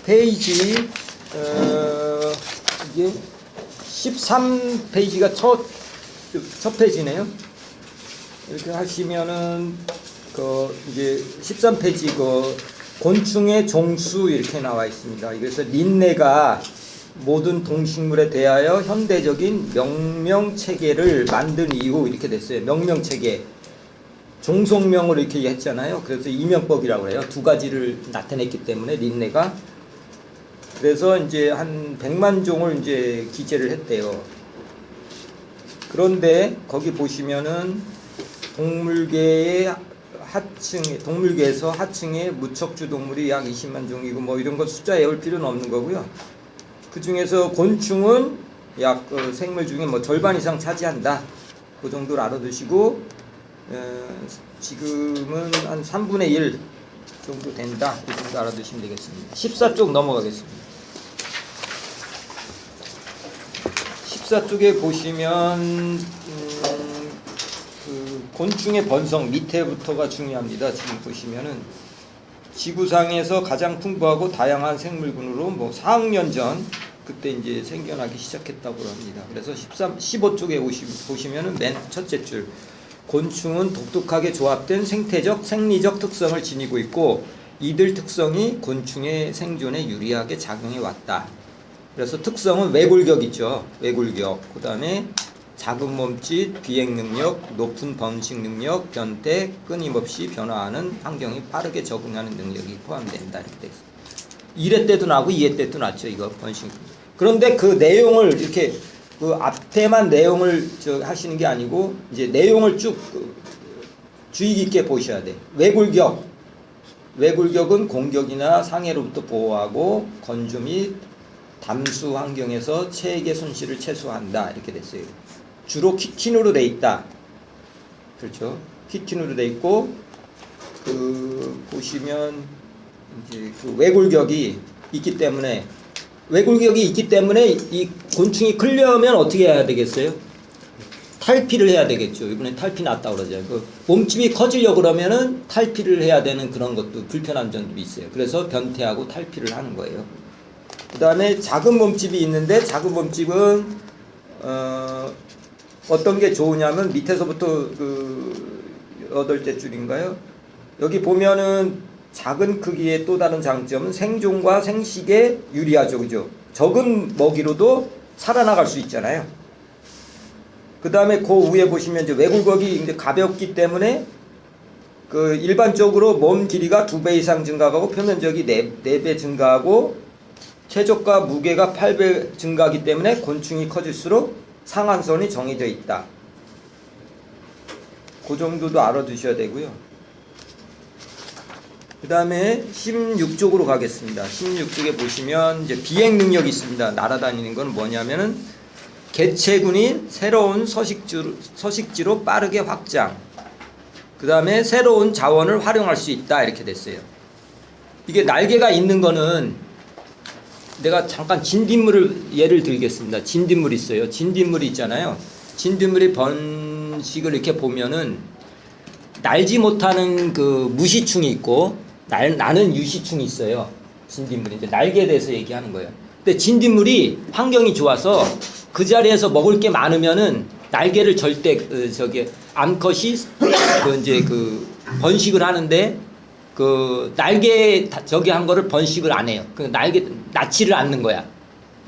페이지 이게 13페이지가 첫 페이지네요. 이렇게 하시면은 이제 13페이지 곤충의 종수 이렇게 나와 있습니다. 그래서 린네가 모든 동식물에 대하여 현대적인 명명 체계를 만든 이후 이렇게 됐어요. 명명 체계. 종속명으로 이렇게 했잖아요. 그래서 이명법이라고 해요. 두 가지를 나타냈기 때문에 린네가. 그래서 이제 한 100만 종을 이제 기재를 했대요. 그런데 거기 보시면은 동물계에서 하층에 무척주 동물이 약 20만 종이고 뭐 이런 거 숫자 외울 필요는 없는 거고요. 그 중에서 곤충은 약 생물 중에 뭐 절반 이상 차지한다. 그 정도를 알아두시고 지금은 한 3분의 1 정도 된다. 이 정도 알아두시면 되겠습니다. 14쪽 넘어가겠습니다. 14쪽에 보시면 그 곤충의 번성 밑에부터가 중요합니다. 지금 보시면은 지구상에서 가장 풍부하고 다양한 생물군으로 뭐 4억 년 전 그때 이제 생겨나기 시작했다고 합니다. 그래서 15쪽에 보시면은 맨 첫째 줄 곤충은 독특하게 조합된 생태적, 생리적 특성을 지니고 있고 이들 특성이 곤충의 생존에 유리하게 작용해 왔다. 그래서 특성은 외골격 있죠. 외골격. 그 다음에 작은 몸짓, 비행 능력, 높은 번식 능력, 변태, 끊임없이 변화하는 환경에 빠르게 적응하는 능력이 포함된다. 이렇게 돼 있어요. 1회 때도 나고 2회 때도 났죠. 이거 번식. 그런데 그 내용을 이렇게 그 앞에만 내용을 하시는 게 아니고 이제 내용을 쭉 주의 깊게 보셔야 돼. 외골격. 외골격은 공격이나 상해로부터 보호하고 건조 및 담수 환경에서 체액의 손실을 최소화한다. 이렇게 됐어요. 주로 키틴으로 돼 있다. 그렇죠. 키틴으로 돼 있고 보시면 이제 그 외골격이 있기 때문에 이 곤충이 크려면 어떻게 해야 되겠어요? 탈피를 해야 되겠죠. 이번에 탈피 났다 그러죠. 그 몸집이 커지려고 그러면은 탈피를 해야 되는 그런 것도 불편한 점도 있어요. 그래서 변태하고 탈피를 하는 거예요. 그 다음에 작은 몸집이 있는데 작은 몸집은 어떤 게 좋으냐면 밑에서부터 그 8째 줄인가요? 여기 보면은 작은 크기의 또 다른 장점은 생존과 생식에 유리하죠. 그죠? 적은 먹이로도 살아나갈 수 있잖아요. 그 다음에 그 위에 보시면 이제 외골격이 이제 가볍기 때문에 그 일반적으로 몸 길이가 2배 이상 증가하고 표면적이 4배 증가하고 체적과 무게가 8배 증가하기 때문에 곤충이 커질수록 상한선이 정해져 있다. 그 정도도 알아두셔야 되고요. 그 다음에 16쪽으로 가겠습니다. 16쪽에 보시면 이제 비행 능력이 있습니다. 날아다니는 건 뭐냐면은 개체군이 새로운 서식지로 빠르게 확장. 그 다음에 새로운 자원을 활용할 수 있다. 이렇게 됐어요. 이게 날개가 있는 거는 내가 잠깐 진딧물을 예를 들겠습니다. 진딧물 있어요. 진딧물이 있잖아요. 진딧물이 번식을 이렇게 보면은 날지 못하는 그 무시충이 있고 나는 유시충이 있어요. 진딧물이 이제 날개에 대해서 얘기하는 거예요. 근데 진딧물이 환경이 좋아서 그 자리에서 먹을 게 많으면은 날개를 절대 암컷이 이제 번식을 하는데 그 날개 한 거를 번식을 안 해요. 그 날개 낳지를 않는 거야.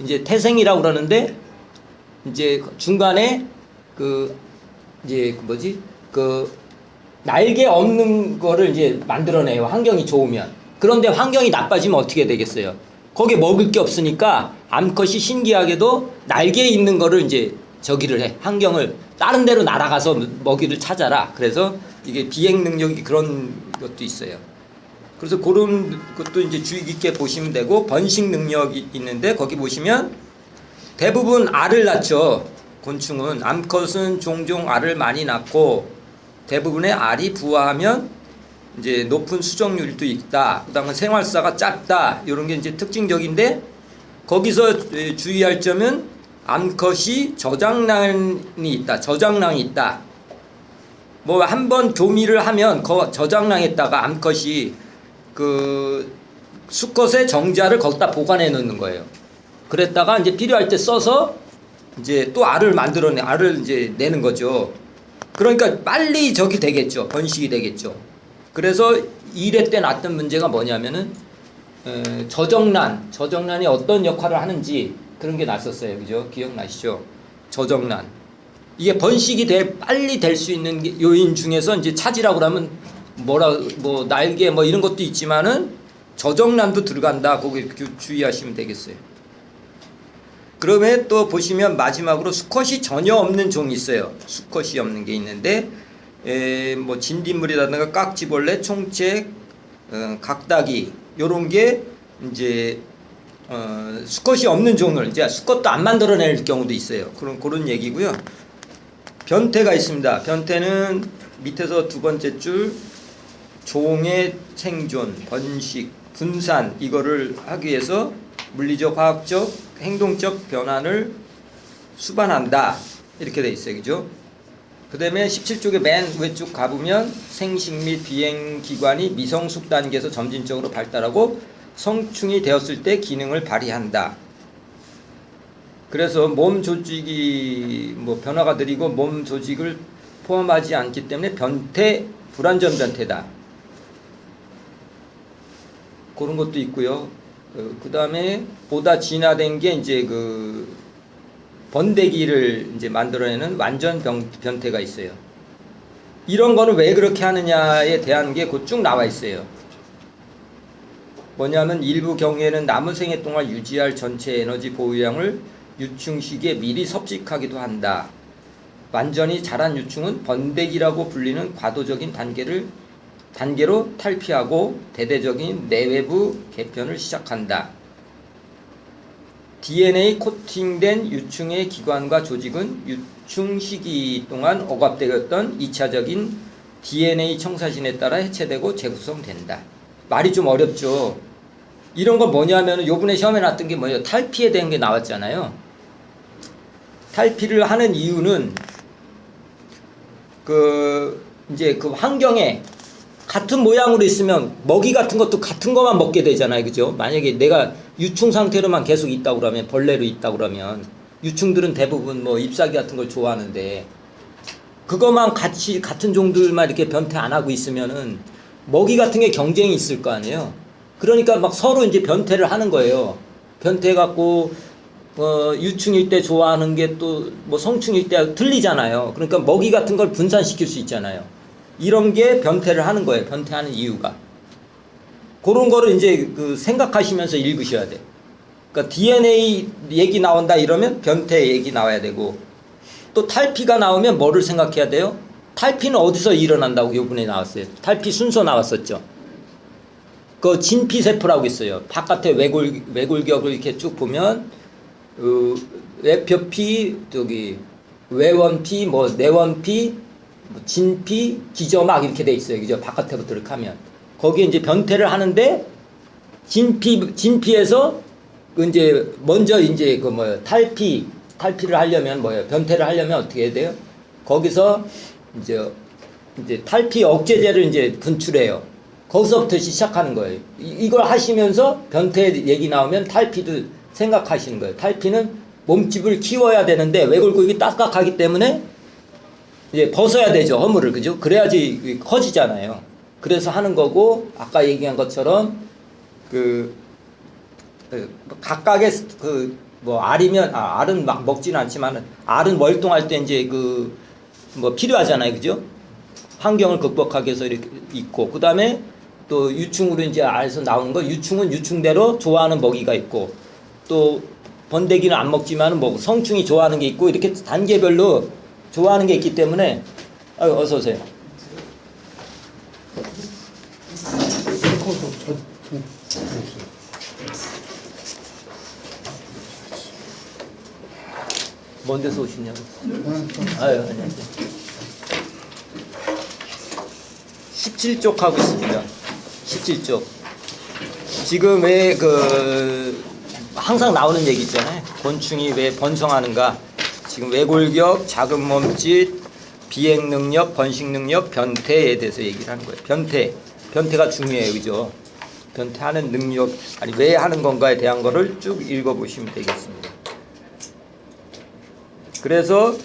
이제 태생이라고 그러는데 이제 중간에 날개 없는 거를 이제 만들어내요. 환경이 좋으면. 그런데 환경이 나빠지면 어떻게 되겠어요? 거기에 먹을 게 없으니까 암컷이 신기하게도 날개에 있는 거를 이제 저기를 해. 환경을 다른 데로 날아가서 먹이를 찾아라. 그래서 이게 비행 능력이 그런 것도 있어요. 그래서 그런 것도 이제 주의 깊게 보시면 되고 번식 능력이 있는데 거기 보시면 대부분 알을 낳죠. 곤충은 암컷은 종종 알을 많이 낳고 대부분의 알이 부화하면 이제 높은 수정률도 있다. 그다음에 생활사가 짧다. 이런 게 이제 특징적인데 거기서 주의할 점은 암컷이 저장란이 있다. 저장랑이 있다. 뭐 한번 교미를 하면 그 저장랑에다가 암컷이 그 수컷의 정자를 거기다 보관해 놓는 거예요. 그랬다가 이제 필요할 때 써서 이제 또 알을 이제 내는 거죠. 그러니까 빨리 저기 되겠죠. 번식이 되겠죠. 그래서 1회 때 났던 문제가 뭐냐면은 저정란이 어떤 역할을 하는지 그런 게 났었어요. 그죠? 기억나시죠? 저정란. 이게 번식이 빨리 될 수 있는 요인 중에서 이제 찾으라고 하면 뭐 날개 뭐 이런 것도 있지만은 저정란도 들어간다. 거기 주의하시면 되겠어요. 그러면 또 보시면 마지막으로 수컷이 전혀 없는 종이 있어요. 수컷이 없는 게 있는데 뭐 진딧물이라든가 깍지벌레, 총책, 각닭이 요런 게 이제 수컷이 없는 종을 이제 수컷도 안 만들어낼 경우도 있어요. 그런 얘기고요. 변태가 있습니다. 변태는 밑에서 두 번째 줄 종의 생존, 번식, 분산 이거를 하기 위해서 물리적, 화학적, 행동적 변환을 수반한다. 이렇게 돼 있어요. 그죠? 그 다음에 17쪽에 맨 왼쪽 가보면 생식 및 비행기관이 미성숙 단계에서 점진적으로 발달하고 성충이 되었을 때 기능을 발휘한다. 그래서 몸 조직이 뭐 변화가 느리고 몸 조직을 포함하지 않기 때문에 변태, 불완전 변태다. 그런 것도 있고요. 그 다음에 보다 진화된 게 이제 그 번데기를 이제 만들어내는 완전 변태가 있어요. 이런 거는 왜 그렇게 하느냐에 대한 게 곧 쭉 나와 있어요. 뭐냐면 일부 경우에는 남은 생애 동안 유지할 전체 에너지 보유량을 유충 시기에 미리 섭식하기도 한다. 완전히 자란 유충은 번데기라고 불리는 과도적인 단계로 탈피하고 대대적인 내외부 개편을 시작한다. DNA 코팅된 유충의 기관과 조직은 유충 시기 동안 억압되었던 2차적인 DNA 청사진에 따라 해체되고 재구성된다. 말이 좀 어렵죠. 이런 건 뭐냐면 요번에 시험에 났던 게 뭐예요? 탈피에 대한 게 나왔잖아요. 탈피를 하는 이유는 이제 그 환경에 같은 모양으로 있으면 먹이 같은 것도 같은 것만 먹게 되잖아요. 그죠? 만약에 내가 유충 상태로만 계속 있다고 그러면, 벌레로 있다고 그러면, 유충들은 대부분 뭐 잎사귀 같은 걸 좋아하는데, 그것만 같은 종들만 이렇게 변태 안 하고 있으면은, 먹이 같은 게 경쟁이 있을 거 아니에요? 그러니까 막 서로 이제 변태를 하는 거예요. 변태해갖고, 유충일 때 좋아하는 게 또 뭐 성충일 때 틀리잖아요. 그러니까 먹이 같은 걸 분산시킬 수 있잖아요. 이런 게 변태를 하는 거예요. 변태하는 이유가. 그런 거를 이제 생각하시면서 읽으셔야 돼. 그러니까 DNA 얘기 나온다 이러면 변태 얘기 나와야 되고, 또 탈피가 나오면 뭐를 생각해야 돼요? 탈피는 어디서 일어난다고 요번에 나왔어요. 탈피 순서 나왔었죠. 그 진피세포라고 있어요. 바깥에 외골격을 이렇게 쭉 보면 외표피, 외원피, 뭐 내원피, 진피, 기저막 이렇게 돼 있어요. 그죠? 바깥에부터 이렇게 하면. 거기에 이제 변태를 하는데, 진피에서, 이제, 먼저 이제 탈피를 하려면 뭐예요? 변태를 하려면 어떻게 해야 돼요? 거기서 이제 탈피 억제제를 이제 분출해요. 거기서부터 시작하는 거예요. 이걸 하시면서 변태 얘기 나오면 탈피도 생각하시는 거예요. 탈피는 몸집을 키워야 되는데, 외골격이 딱딱하기 때문에 이제 벗어야 되죠, 허물을. 그죠? 그래야지 커지잖아요. 그래서 하는 거고, 아까 얘기한 것처럼, 각각의 알은 막 먹지는 않지만, 알은 월동할 때 이제 뭐 필요하잖아요. 그죠? 환경을 극복하기 위해서 이렇게 있고, 그 다음에 또 유충으로 이제 알에서 나오는 거, 유충은 유충대로 좋아하는 먹이가 있고, 또 번데기는 안 먹지만 뭐 성충이 좋아하는 게 있고, 이렇게 단계별로 좋아하는 게 있기 때문에, 어서 오세요. 먼 데서 오시냐고. 아유, 안녕하세요. 17쪽 하고 있습니다. 17쪽. 지금 왜 항상 나오는 얘기 있잖아요. 곤충이 왜 번성하는가? 지금 외골격, 작은 몸짓, 비행 능력, 번식 능력, 변태에 대해서 얘기를 하는 거예요. 변태가 중요해요, 그죠? 변태하는 능력, 아니 왜 하는 건가에 대한 거를 쭉 읽어보시면 되겠습니다. 그래서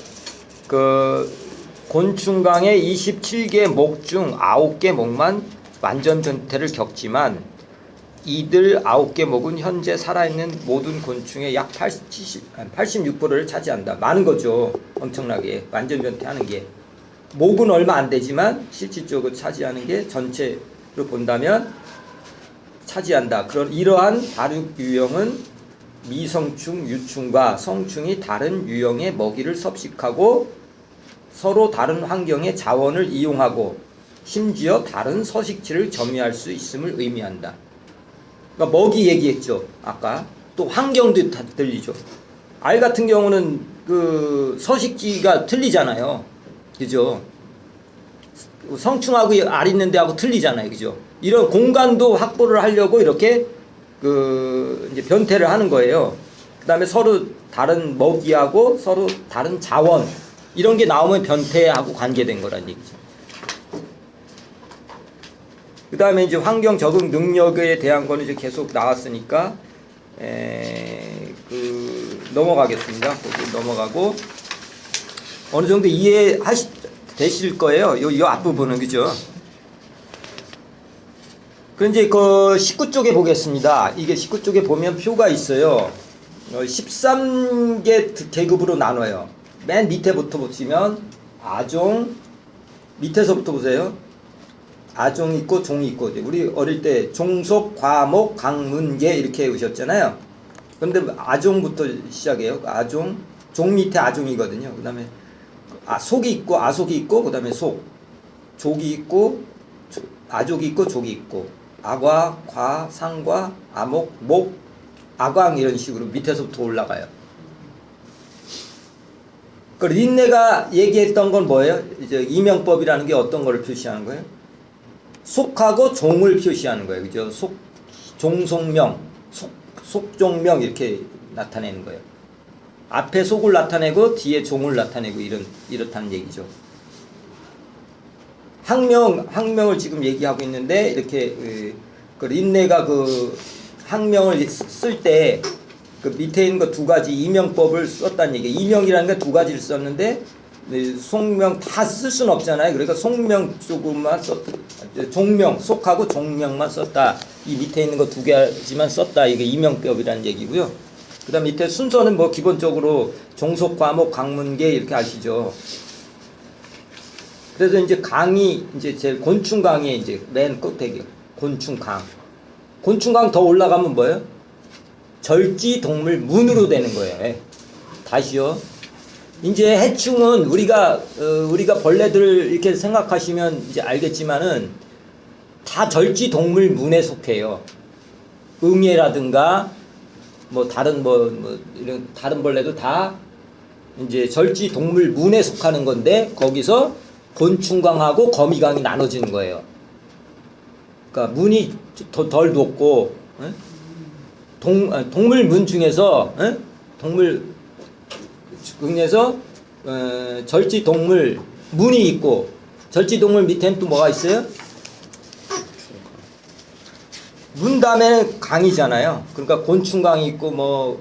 그 곤충강의 27개 목 중 9개 목만 완전 변태를 겪지만 이들 9개 목은 현재 살아있는 모든 곤충의 약 86%를 차지한다. 많은 거죠. 엄청나게. 완전 변태하는 게. 목은 얼마 안 되지만 실질적으로 차지하는 게 전체로 본다면 차지한다. 이러한 다륙 유형은 미성충, 유충과 성충이 다른 유형의 먹이를 섭식하고 서로 다른 환경의 자원을 이용하고 심지어 다른 서식지를 점유할 수 있음을 의미한다. 그러니까 먹이 얘기했죠. 아까 또 환경도 다 들리죠. 알 같은 경우는 그 서식지가 틀리잖아요. 그죠? 성충하고 알 있는 데하고 틀리잖아요. 그죠? 이런 공간도 확보를 하려고 이렇게 그 이제 변태를 하는 거예요. 그다음에 서로 다른 먹이하고 서로 다른 자원 이런 게 나오면 변태하고 관계된 거란 얘기죠. 그 다음에 이제 환경 적응 능력에 대한 거는 이제 계속 나왔으니까, 넘어가겠습니다. 거기 넘어가고, 어느 정도 되실 거예요. 요 앞부분은, 그죠? 그럼 이제 그 19쪽에 보겠습니다. 이게 19쪽에 보면 표가 있어요. 13개 계급으로 나눠요. 맨 밑에부터 보시면, 아종, 밑에서부터 보세요. 아종이 있고 종이 있고 우리 어릴 때 종속, 과목, 강문계 이렇게 오셨잖아요. 그런데 아종부터 시작해요. 아종, 종 밑에 아종이거든요. 그 다음에 속이 있고 아속이 있고 그 다음에 속, 족이 있고 아족이 있고 족이 있고 악과, 과, 상과, 아목, 목, 아광 이런 식으로 밑에서부터 올라가요. 그 린네가 얘기했던 건 뭐예요? 이제 이명법이라는 게 어떤 거를 표시하는 거예요? 속하고 종을 표시하는 거예요. 그죠? 종속명, 속종명 이렇게 나타내는 거예요. 앞에 속을 나타내고 뒤에 종을 나타내고 이렇다는 얘기죠. 학명을 지금 얘기하고 있는데 이렇게 그 린네가 그 학명을 쓸 때 그 밑에 있는 거 두 가지 이명법을 썼다는 얘기예요. 이명이라는 게 두 가지를 썼는데 속명 다 쓸 수는 없잖아요. 그러니까 속명 조금만 종명, 속하고 종명만 썼다. 이 밑에 있는 거 두 개지만 썼다. 이게 이명법이라는 얘기고요. 그 다음 밑에 순서는 뭐 기본적으로 종속, 과목, 강문계 이렇게 아시죠. 그래서 이제 강이 이제 제일 곤충 강의 이제 맨 끝에 곤충 강. 곤충 강 더 올라가면 뭐예요? 절지 동물 문으로 되는 거예요. 다시요. 이제 해충은 우리가 벌레들을 이렇게 생각하시면 이제 알겠지만은 다 절지 동물 문에 속해요. 응애라든가 뭐 다른 이런 다른 벌레도 다 이제 절지 동물 문에 속하는 건데 거기서 곤충강하고 거미강이 나눠지는 거예요. 그러니까 문이 덜 높고 동물 문 중에서 동물 중에서 절지동물 문이 있고 절지동물 밑에는 또 뭐가 있어요? 문 다음에는 강이잖아요. 그러니까 곤충강이 있고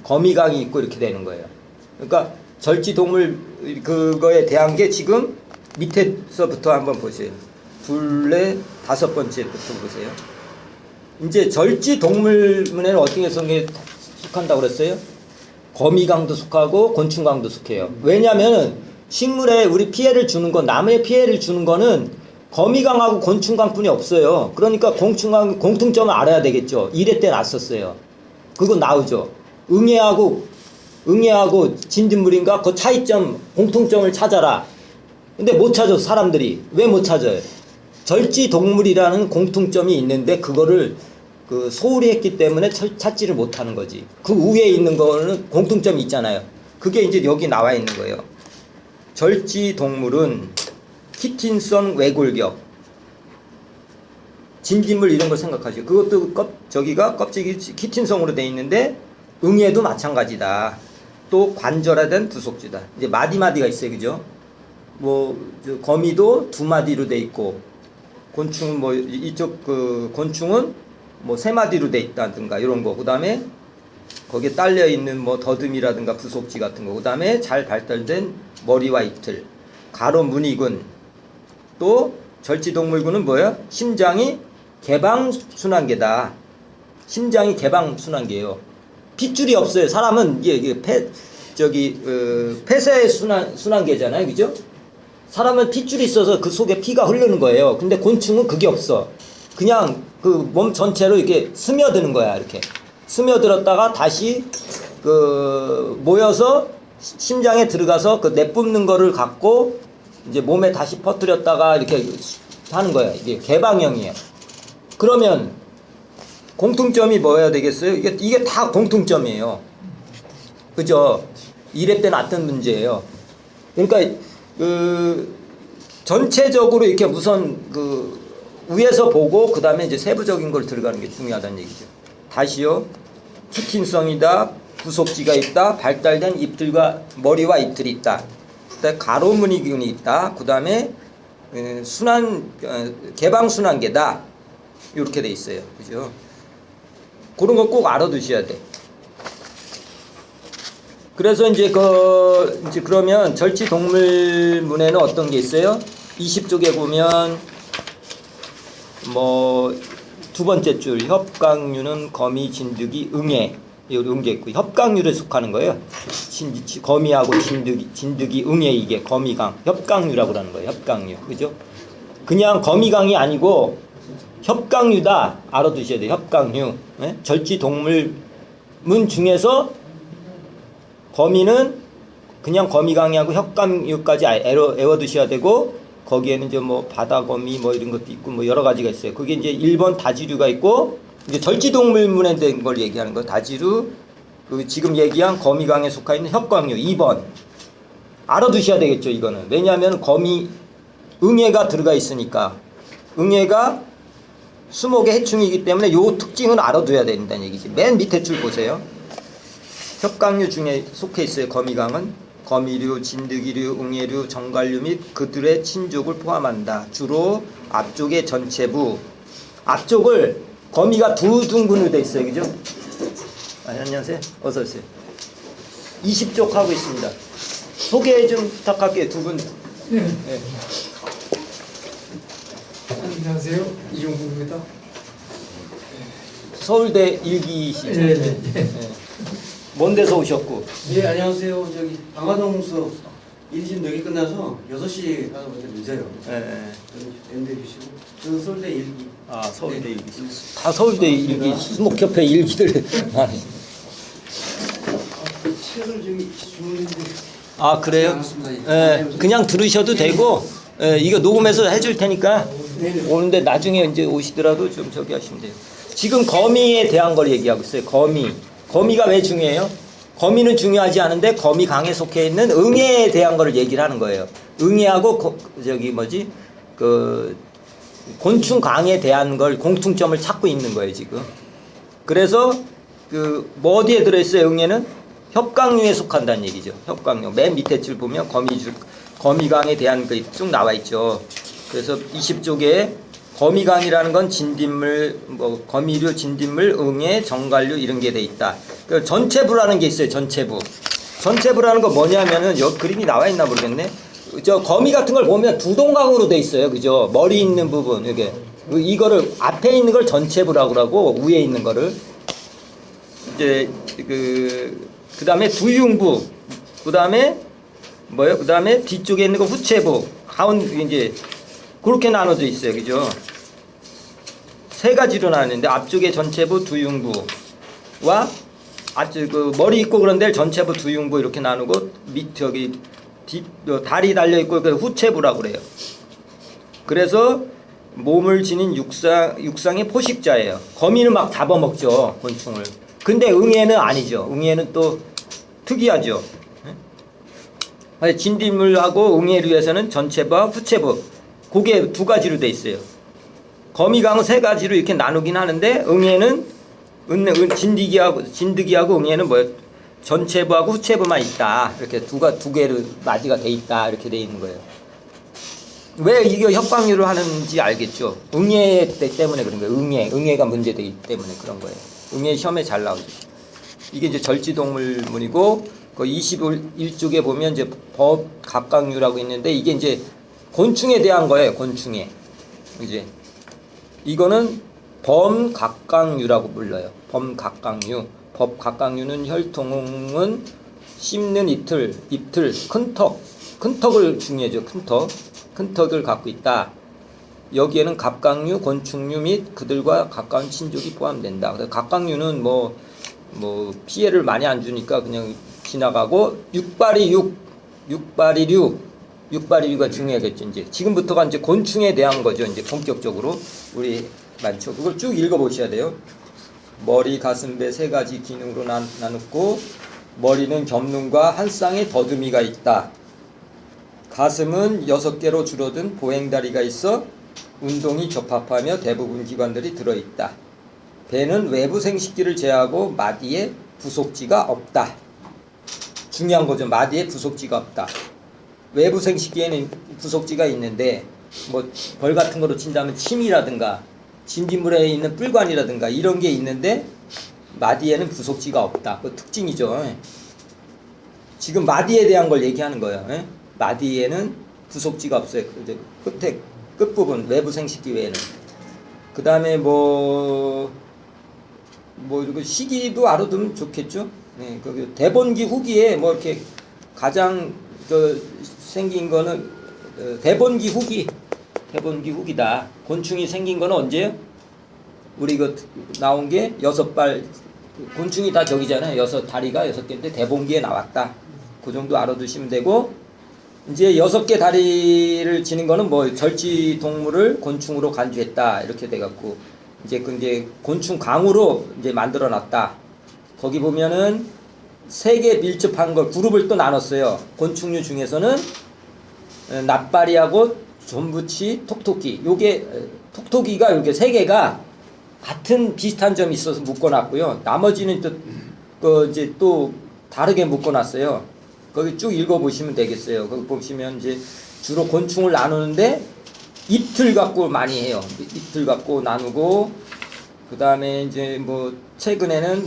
거미강이 있고 이렇게 되는 거예요. 그러니까 절지동물 그거에 대한 게 지금 밑에서부터 한번 보세요. 둘레 다섯 번째부터 보세요. 이제 절지동물문에는 어떻게 속한다고 그랬어요? 거미강도 속하고 곤충강도 속해요. 왜냐하면 식물에 우리 피해를 주는 건 남의 피해를 주는 거는 거미강하고 곤충강뿐이 없어요. 그러니까 곤충강 공통점을 알아야 되겠죠. 1회 때 났었어요. 그거 나오죠. 응애하고 진딧물인가 그 차이점 공통점을 찾아라. 근데 못 찾아 사람들이. 왜 못 찾아요? 절지동물이라는 공통점이 있는데 그거를 소홀히 했기 때문에 찾지를 못하는 거지. 그 위에 있는 거는 공통점이 있잖아요. 그게 이제 여기 나와 있는 거예요. 절지동물은 키틴성 외골격, 진딧물 이런 걸 생각하죠. 그것도 저기가 껍질이 키틴성으로 돼 있는데 응애도 마찬가지다. 또 관절화된 부속지다. 이제 마디마디가 있어요, 그죠? 거미도 두 마디로 돼 있고, 곤충은 이쪽 그 곤충은 세 마디로 돼 있다든가 이런 거. 그다음에 거기에 딸려 있는 더듬이라든가 부속지 같은 거. 그다음에 잘 발달된 머리와 이틀, 가로 문이군. 또 절지동물군은 뭐야? 심장이 개방순환계다. 심장이 개방순환계예요. 핏줄이 없어요. 사람은 이게 폐쇄 순환계잖아요, 그죠? 사람은 핏줄이 있어서 그 속에 피가 흐르는 거예요. 근데 곤충은 그게 없어. 그냥 그 몸 전체로 이렇게 스며드는 거야. 이렇게 스며들었다가 다시 모여서 심장에 들어가서 그 내뿜는 거를 갖고 이제 몸에 다시 퍼뜨렸다가 이렇게 하는 거야. 이게 개방형이에요. 그러면 공통점이 뭐여야 되겠어요? 이게 다 공통점이에요. 그죠? 이래 때 났던 문제예요. 그러니까 전체적으로 이렇게 우선 위에서 보고 그 다음에 이제 세부적인 걸 들어가는 게 중요하다는 얘기죠. 다시요. 키팅성이다. 부속지가 있다. 발달된 잎들과 머리와 잎들이 있다. 그다음에 가로무늬균이 있다. 그 다음에 개방순환계다. 이렇게 돼 있어요. 그죠? 그런 거 꼭 알아두셔야 돼. 그래서 이제 그러면 절지동물문에는 어떤 게 있어요? 20쪽에 보면 두 번째 줄 협강류는 거미, 진드기, 응애. 응애 있고 협강류에 속하는 거예요. 거미하고 진드기, 응애 이게 거미강, 협강류라고 하는 거예요. 협강류. 그죠? 그냥 거미강이 아니고 협강류다. 알아두셔야 돼요. 협강류. 네? 절지동물문 중에서 거미는 그냥 거미강이하고 협강류까지 애워두셔야 되고, 거기에는 이제 바다거미 이런 것도 있고 여러 가지가 있어요. 그게 이제 1번 다지류가 있고, 이제 절지동물문에 된 걸 얘기하는 거. 다지류, 지금 얘기한 거미강에 속하 있는 협강류 2번. 알아두셔야 되겠죠, 이거는. 왜냐하면 응애가 들어가 있으니까. 응애가 수목의 해충이기 때문에 요 특징은 알아둬야 된다는 얘기지. 맨 밑에 줄 보세요. 협강류 중에 속해 있어요. 거미강은 거미류, 진드기류, 응애류, 정갈류 및 그들의 친족을 포함한다. 주로 앞쪽의 전체부. 앞쪽을 거미가 두 둥근으로 돼 있어요. 그죠? 안녕하세요. 어서 오세요. 20쪽 하고 있습니다. 소개 좀 부탁할게요. 두 분. 네. 안녕하세요. 이종국입니다. 서울대 일기시죠? 네. 먼 데서 오셨고. 예, 안녕하세요. 저기 방화동 수업 일이 지금 여기 끝나서 6시 가서 보니까 늦어요. 네. 연대 주시고 저는 서울대 일기. 아, 서울대 네. 일기. 다 서울대 일기, 수목협회 일기들 많이. 책을 저기 주문했는데. 아, 그래요? 않았습니다. 예, 그냥 들으셔도 되고, 이거 녹음해서 해줄 테니까 네네. 오는데 나중에 이제 오시더라도 좀 저기 하시면 돼요. 지금 거미에 대한 걸 얘기하고 있어요. 거미가 왜 중요해요? 거미는 중요하지 않은데 거미강에 속해 있는 응애에 대한 걸 얘기를 하는 거예요. 응애하고 곤충강에 대한 걸 공통점을 찾고 있는 거예요, 지금. 그래서 어디에 들어있어요, 응애는? 협강류에 속한다는 얘기죠. 협강류. 맨 밑에 줄 보면 거미강에 대한 게 쭉 나와 있죠. 그래서 20쪽에 거미강이라는 건 진딧물, 거미류, 진딧물, 응애, 정갈류 이런 게 돼 있다. 전체부라는 게 있어요. 전체부라는 거 뭐냐면은 여기 그림이 나와 있나 모르겠네. 저 거미 같은 걸 보면 두 동강으로 돼 있어요. 그죠? 머리 있는 부분 이게 이거를 앞에 있는 걸 전체부라고 하고 위에 있는 거를 이제 그다음에 두흉부, 그다음에 그다음에 뒤쪽에 있는 거 후체부, 가운데 이제 그렇게 나눠져 있어요. 그죠? 세 가지로 나뉘는데 앞쪽에 전체부, 두흉부와 머리 있고 그런 데를 전체부, 두흉부 이렇게 나누고 다리 달려 있고 그 후체부라고 그래요. 그래서 몸을 지닌 육상의 포식자예요. 거미는 막 잡아먹죠, 곤충을. 근데 응애는 아니죠. 응애는 또 특이하죠. 진딧물하고 응애류에서는 전체부와 후체부, 그게 두 가지로 돼 있어요. 거미강은 세 가지로 이렇게 나누긴 하는데 응애는 진드기하고 응애는 뭐 전체부하고 후체부만 있다. 이렇게 두 개로 맞이가 돼 있다. 이렇게 돼 있는 거예요. 왜 이게 협광유를 하는지 알겠죠? 응애 때문에 그런 거예요. 응애가 문제되기 때문에 그런 거예요. 응애 시험에 잘 나오죠. 이게 이제 절지동물문이고 그 21쪽에 보면 이제 법각각류라고 있는데 이게 이제 곤충에 대한 거예요. 곤충에 이제 이거는 범각각류라고 불러요. 범각각류. 법각각류는 혈통은 씹는 잎틀, 큰 턱을 중요해죠. 큰 턱을 갖고 있다. 여기에는 갑각류, 곤충류 및 그들과 가까운 친족이 포함된다. 그래서 각각류는 뭐 피해를 많이 안 주니까 그냥 지나가고 육바리류가 중요하겠죠. 이제 지금부터가 이제 곤충에 대한 거죠. 이제 본격적으로 우리 많죠. 그걸 쭉 읽어보셔야 돼요. 머리, 가슴, 배 세 가지 기능으로 나눴고 머리는 겹눈과 한 쌍의 더듬이가 있다. 가슴은 6개로 줄어든 보행다리가 있어 운동이 적합하며 대부분 기관들이 들어있다. 배는 외부 생식기를 제하고 마디에 부속지가 없다. 중요한 거죠. 마디에 부속지가 없다. 외부 생식기에는 부속지가 있는데 뭐 벌 같은 거로 친다면 침이라든가 진딧물에 있는 뿔관이라든가 이런 게 있는데 마디에는 부속지가 없다. 그 특징이죠. 지금 마디에 대한 걸 얘기하는 거예요. 마디에는 부속지가 없어요. 끝부분 외부 생식기 외에는. 그 다음에 뭐 이거 시기도 알아두면 좋겠죠. 네, 그 대본기 후기에 뭐 이렇게 가장 생긴 거는 대본기 후기다. 곤충이 생긴 거는 언제요? 우리 이거 나온 게 6발 곤충이 다 저기잖아요. 다리가 6개인데 대본기에 나왔다. 그 정도 알아두시면 되고 이제 6개 다리를 지닌 거는 뭐 절지 동물을 곤충으로 간주했다. 이렇게 돼 갖고 이제 곤충 강으로 이제 만들어 놨다. 거기 보면은 3개 밀접한 걸 그룹을 또 나눴어요. 곤충류 중에서는 납바리하고 존부치, 톡토기. 톡토기가 요게 3개가 같은 비슷한 점이 있어서 묶어놨고요. 나머지는 이제 또 다르게 묶어놨어요. 거기 쭉 읽어보시면 되겠어요. 거기 보시면 이제 주로 곤충을 나누는데 잎틀 갖고 많이 해요. 잎틀 갖고 나누고 그 다음에 이제 뭐 최근에는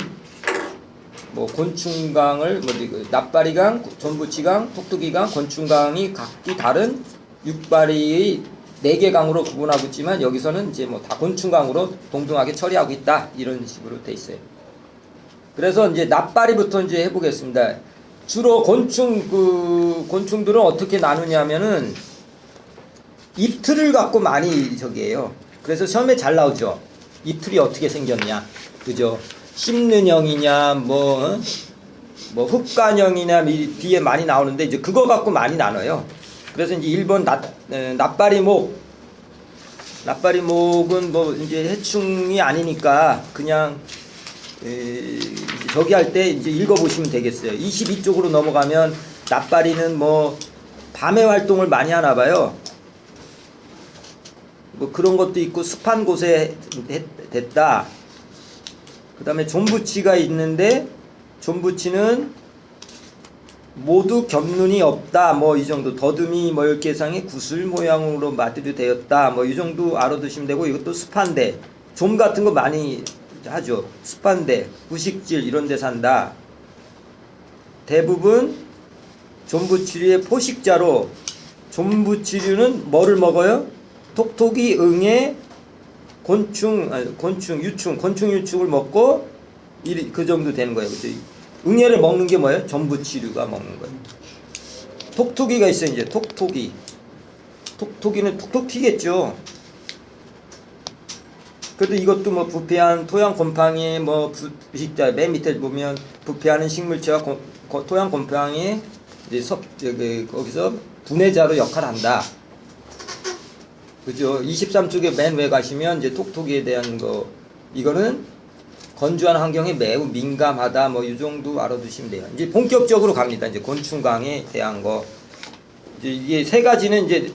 뭐 곤충강을 납바리강, 존부치강, 톡톡이강, 곤충강이 각기 다른 6바리의 4개 강으로 구분하고 있지만 여기서는 이제 뭐 다 곤충강으로 동등하게 처리하고 있다. 이런 식으로 돼 있어요. 그래서 이제 납바리부터 이제 해보겠습니다. 주로 곤충들은 어떻게 나누냐면은 잎틀을 갖고 많이 저기해요. 그래서 시험에 잘 나오죠. 잎틀이 어떻게 생겼냐, 그죠? 씹는 형이냐, 뭐 흡간형이냐 뒤에 많이 나오는데 이제 그거 갖고 많이 나눠요. 그래서 이제 1번 납바리목은 뭐 이제 해충이 아니니까 그냥 저기 할 때 이제 읽어보시면 되겠어요. 22쪽으로 넘어가면 납바리는 뭐 밤에 활동을 많이 하나 봐요. 뭐 그런 것도 있고 습한 곳에 됐다. 그 다음에 존부치가 있는데 존부치는 모두 겹눈이 없다. 뭐 이 정도. 더듬이 뭐 10개 이상의 구슬 모양으로 마디로 되었다. 뭐 이 정도 알아두시면 되고 이것도 습한데 좀 같은 거 많이 하죠. 습한데 부식질 이런 데 산다. 대부분 존부치류의 포식자로 존부치류는 뭐를 먹어요? 톡톡이, 응애, 유충을 먹고 그 정도 되는 거예요. 응애를 먹는 게 뭐예요? 존부치류가 먹는 거예요. 톡톡이가 있어요. 이제 톡톡이는 톡톡 튀겠죠. 그래도 이것도 뭐 부패한 토양 곰팡이 뭐 부식자 맨 밑에 보면 부패하는 식물체와 토양 곰팡이 이제 거기서 분해자로 역할한다. 그죠? 23쪽에 맨 왜 가시면 이제 톡톡이에 대한 거 이거는 건조한 환경에 매우 민감하다. 뭐 이 정도 알아두시면 돼요. 이제 본격적으로 갑니다. 이제 곤충강에 대한 거. 이제 이게 3가지는 이제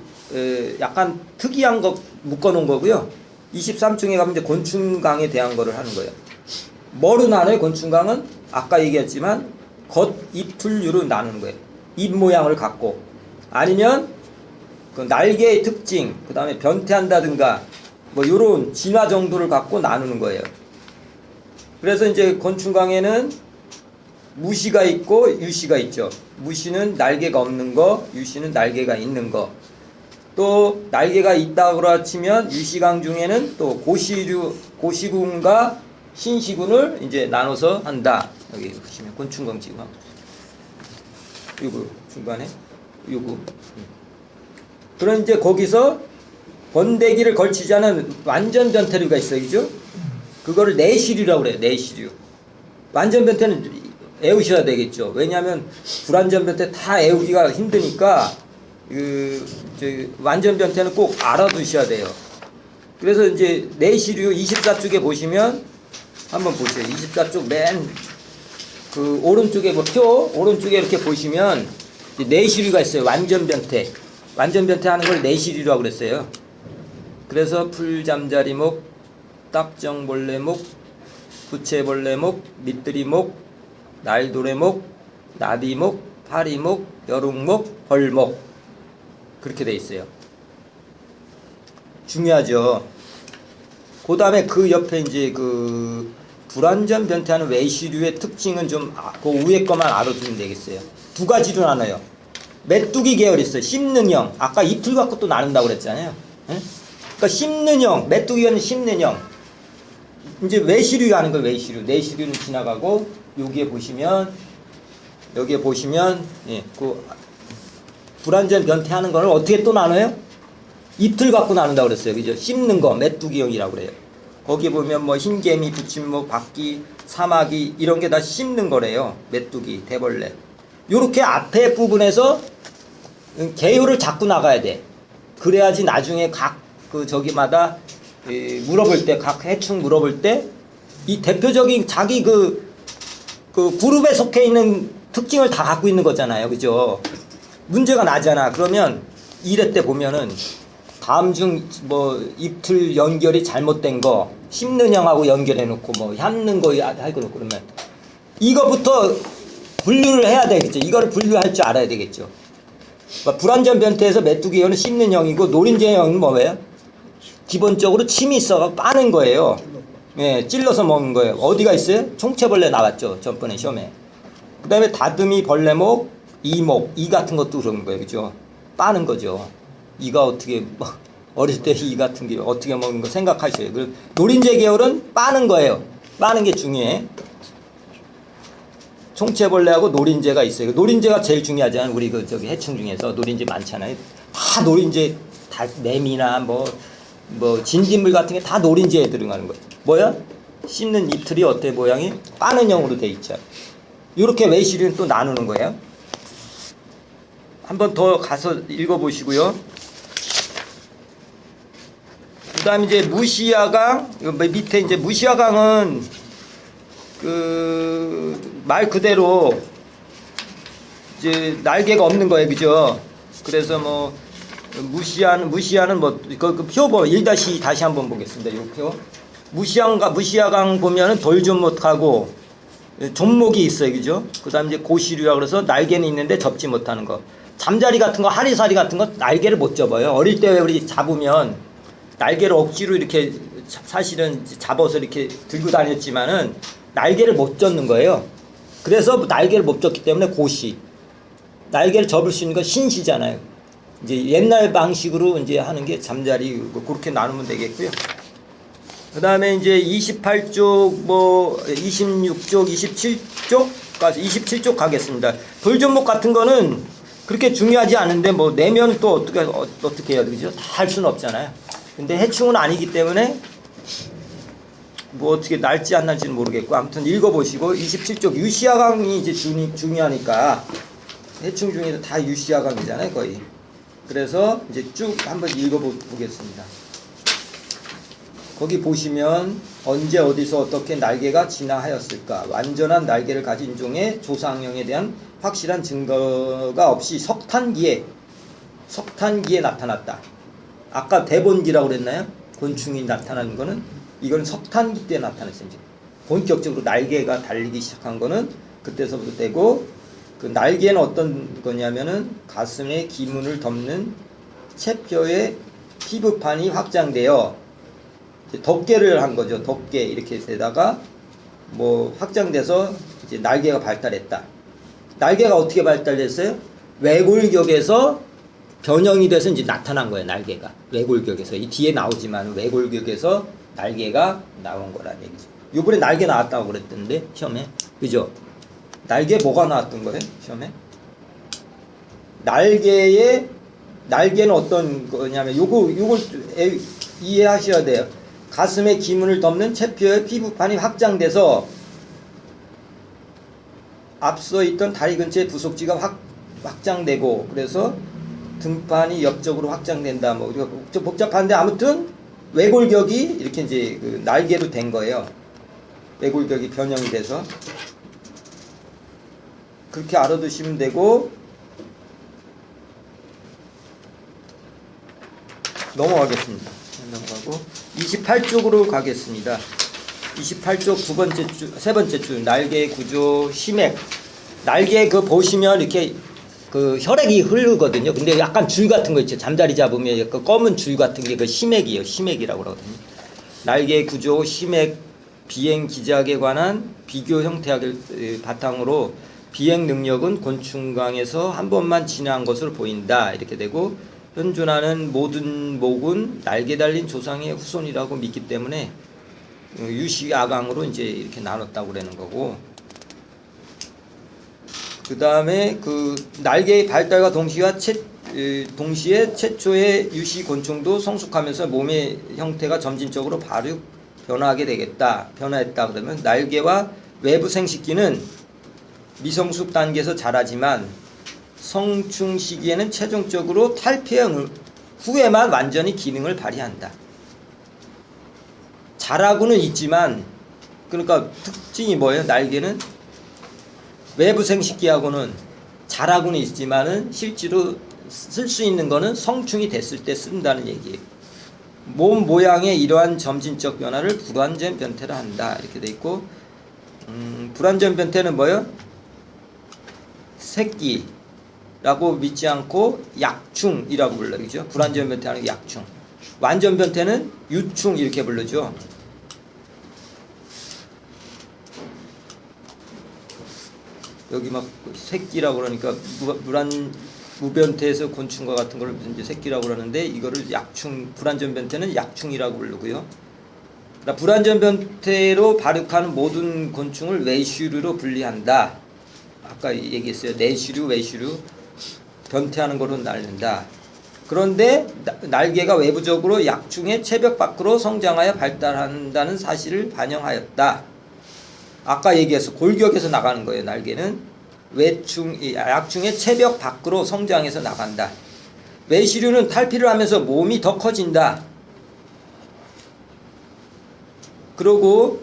약간 특이한 거 묶어 놓은 거고요. 23쪽에 가면 이제 곤충강에 대한 거를 하는 거예요. 뭐로 나눠요? 곤충강은 아까 얘기했지만 겉, 잎, 풀류로 나누는 거예요. 잎 모양을 갖고 아니면 그 날개의 특징, 그 다음에 변태한다든가 뭐 이런 진화 정도를 갖고 나누는 거예요. 그래서 이제 곤충강에는 무시가 있고 유시가 있죠. 무시는 날개가 없는 거, 유시는 날개가 있는 거. 또 날개가 있다고 치면 유시강 중에는 또 고시군과 신시군을 이제 나눠서 한다. 여기 보시면 곤충강 지금 요거 중간에 요거. 그런 이제 거기서 번데기를 걸치지 않은 완전 변태류가 있어요, 그죠? 그거를 내시류라고 그래요, 내시류. 완전 변태는 애우셔야 되겠죠. 왜냐하면 불완전 변태 다 애우기가 힘드니까 완전 변태는 꼭 알아두셔야 돼요. 그래서 이제 내시류 24쪽에 보시면 한번 보세요. 24쪽 맨 그 오른쪽에 뭐 표 오른쪽에 이렇게 보시면 내시류가 있어요. 완전 변태. 완전 변태 하는 걸 내시류라고 그랬어요. 그래서 풀잠자리목, 딱정벌레목, 부채벌레목, 밑들이목, 날도래목, 나비목, 파리목, 여룩목, 벌목 그렇게 돼 있어요. 중요하죠. 그 다음에 그 옆에 이제 그 불완전 변태하는 외시류의 특징은 좀 그 위에 것만 알아두면 되겠어요. 두 가지로 나눠요. 메뚜기 계열이 있어요. 씹는 형. 아까 이틀 갖고 또 나눈다고 그랬잖아요. 예? 그러니까 씹는 형, 메뚜기는 씹는 형. 이제 외시류가 하는 거예요. 외시류. 내시류는 지나가고 여기에 보시면 예, 그 불완전 변태하는 거를 어떻게 또 나눠요? 이틀 갖고 나눈다고 그랬어요. 그죠? 씹는 거 메뚜기형이라고 그래요. 거기 보면 뭐 흰개미, 붙임목, 박기, 사마귀 이런 게 다 씹는 거래요. 메뚜기, 대벌레. 요렇게 앞에 부분에서 개요를 잡고 나가야 돼. 그래야지 나중에 각 그 저기마다 물어볼 때, 각 해충 물어볼 때 이 대표적인 자기 그 그룹에 속해 있는 특징을 다 갖고 있는 거잖아요. 그죠? 문제가 나잖아. 그러면 1회 때 보면은 다음 중 뭐 잎틀 연결이 잘못된 거 씹는 형하고 연결해 놓고 뭐 핥는 거 하고 놓고 그러면 이거부터 분류를 해야 되겠죠. 이거를 분류할 줄 알아야 되겠죠. 그러니까 불완전 변태에서 메뚜기 형은 씹는 형이고 노린재 형은 뭐예요? 기본적으로 침이 있어가 빠는 거예요. 예, 찔러서 먹는 거예요. 어디가 있어요? 총체벌레 나왔죠. 전번에 시험에. 그 다음에 다듬이 벌레목, 이목, 이 같은 것도 그런 거예요. 그죠? 빠는 거죠. 이가 어떻게, 어릴 때 이 같은 게 어떻게 먹는 거 생각하셔요. 그리고 노린재 계열은 빠는 거예요. 빠는 게 중요해. 총체벌레하고 노린재가 있어요. 노린재가 제일 중요하잖아요. 우리 그 저기 해충 중에서 노린재 많잖아요. 다 노린재, 다 매미나 뭐 진딧물 같은 게 다 노린재에 들어가는 거예요. 뭐야? 씹는 잎틀이 어때 모양이? 빠는 형으로 돼 있죠. 이렇게 외시류는 또 나누는 거예요. 한 번 더 가서 읽어보시고요. 그 다음에 이제 무시야강, 밑에 이제 무시야강은 그 말 그대로 이제 날개가 없는 거예요. 그죠? 그래서 뭐 무시야는 뭐 그 표 뭐 1- 다시 한번 보겠습니다. 이 표. 무시야강 보면은 돌존못하고 존목이 있어요. 그죠? 그 다음에 이제 고시류라 그래서 날개는 있는데 접지 못하는 거. 잠자리 같은 거, 하리사리 같은 거 날개를 못 접어요. 어릴 때 우리 잡으면 날개를 억지로 이렇게 사실은 잡아서 이렇게 들고 다녔지만은 날개를 못 접는 거예요. 그래서 날개를 못 접기 때문에 고시. 날개를 접을 수 있는 건 신시잖아요. 이제 옛날 방식으로 이제 하는 게 잠자리 그렇게 나누면 되겠고요. 그 다음에 이제 28쪽, 뭐 26쪽, 27쪽까지 27쪽 가겠습니다. 돌존목 같은 거는 그렇게 중요하지 않은데 뭐 내면 또 어떻게 해야 되죠? 다 할 수는 없잖아요. 근데 해충은 아니기 때문에 뭐 어떻게 날지 안 날지는 모르겠고 아무튼 읽어보시고 27쪽 유시야강이 이제 중요하니까 해충 중에서 다 유시야강이잖아요 거의. 그래서 이제 쭉 한번 읽어보겠습니다. 거기 보시면 언제 어디서 어떻게 날개가 진화하였을까? 완전한 날개를 가진 종의 조상형에 대한 확실한 증거가 없이 석탄기에 나타났다. 아까 대본기라고 그랬나요? 곤충이 나타나는 거는 이건 석탄기 때 나타났어요. 본격적으로 날개가 달리기 시작한 거는 그때서부터 되고, 그 날개는 어떤 거냐면은 가슴의 기문을 덮는 체표의 피부판이 확장되어 이제 덮개를 한 거죠. 덮개 이렇게 되다가 뭐 확장돼서 이제 날개가 발달했다. 날개가 어떻게 발달됐어요? 외골격에서 변형이 돼서 이제 나타난 거예요. 날개가 외골격에서, 이 뒤에 나오지만 외골격에서 날개가 나온 거란 얘기죠. 요번에 날개 나왔다고 그랬던데 시험에, 그죠? 날개 뭐가 나왔던 거예요 시험에? 날개는 어떤 거냐면 요걸 이해하셔야 돼요. 가슴의 기문을 덮는 체표의 피부판이 확장돼서 앞서 있던 다리 근처의 부속지가 확장되고, 그래서 등판이 옆쪽으로 확장된다. 뭐 우리가 좀 복잡한데 아무튼 외골격이 이렇게 이제 그 날개로 된 거예요. 외골격이 변형이 돼서 그렇게 알아두시면 되고, 넘어가겠습니다. 넘어가고 28쪽으로 가겠습니다. 28쪽 세 번째 줄 날개 구조 심액. 날개 그 보시면 이렇게 그 혈액이 흐르거든요. 근데 약간 줄 같은 거 있죠. 잠자리 잡으면 약간 검은 줄 같은 게 그 심액이에요. 심액이라고 그러거든요. 날개 구조 심액 비행 기작에 관한 비교 형태학을 바탕으로 비행 능력은 곤충강에서 한 번만 진화한 것으로 보인다. 이렇게 되고, 현존하는 모든 목은 날개 달린 조상의 후손이라고 믿기 때문에 유시아강으로 이제 이렇게 나눴다고 그러는 거고, 그 다음에 그 날개의 발달과 동시에 최초의 유시 곤충도 성숙하면서 몸의 형태가 점진적으로 변화했다. 그러면 날개와 외부 생식기는 미성숙 단계에서 자라지만 성충 시기에는 최종적으로 탈피한 후에만 완전히 기능을 발휘한다. 자라고는 있지만, 그러니까 특징이 뭐예요? 날개는 외부 생식기하고는 자라고는 있지만은 실제로 쓸 수 있는 거는 성충이 됐을 때 쓴다는 얘기예요. 몸 모양의 이러한 점진적 변화를 불완전 변태라 한다. 이렇게 돼 있고, 불완전 변태는 뭐예요? 새끼라고 믿지 않고 약충이라고 불러요. 그죠? 불완전 변태하는 게 약충. 완전 변태는 유충 이렇게 부르죠. 여기 막 새끼라고 그러니까 무변태에서 곤충과 같은 걸 이제 새끼라고 그러는데, 이거를 약충, 불완전 변태는 약충이라고 부르고요. 그러니까 불완전 변태로 발육하는 모든 곤충을 외시류로 분리한다. 아까 얘기했어요. 내시류, 외시류. 변태하는 거로 나눈다. 그런데 날개가 외부적으로 약충의 체벽 밖으로 성장하여 발달한다는 사실을 반영하였다. 아까 얘기해서 골격에서 나가는 거예요. 날개는 약충의 체벽 밖으로 성장해서 나간다. 외시류는 탈피를 하면서 몸이 더 커진다. 그러고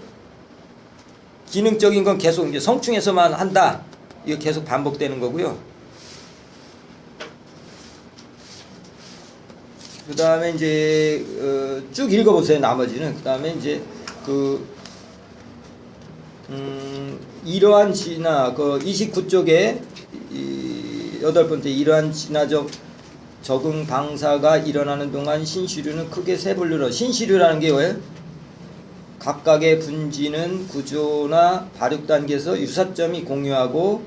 기능적인 건 계속 이제 성충에서만 한다. 이거 계속 반복되는 거고요. 그 다음에 이제 쭉 읽어보세요. 나머지는. 그 다음에 이제 이러한 진화, 그 29쪽에 8번째 이러한 진화적 적응 방사가 일어나는 동안 신시류는 크게 세 분류로, 신시류라는 게 뭐예요? 각각의 분지는 구조나 발육 단계에서 유사점이 공유하고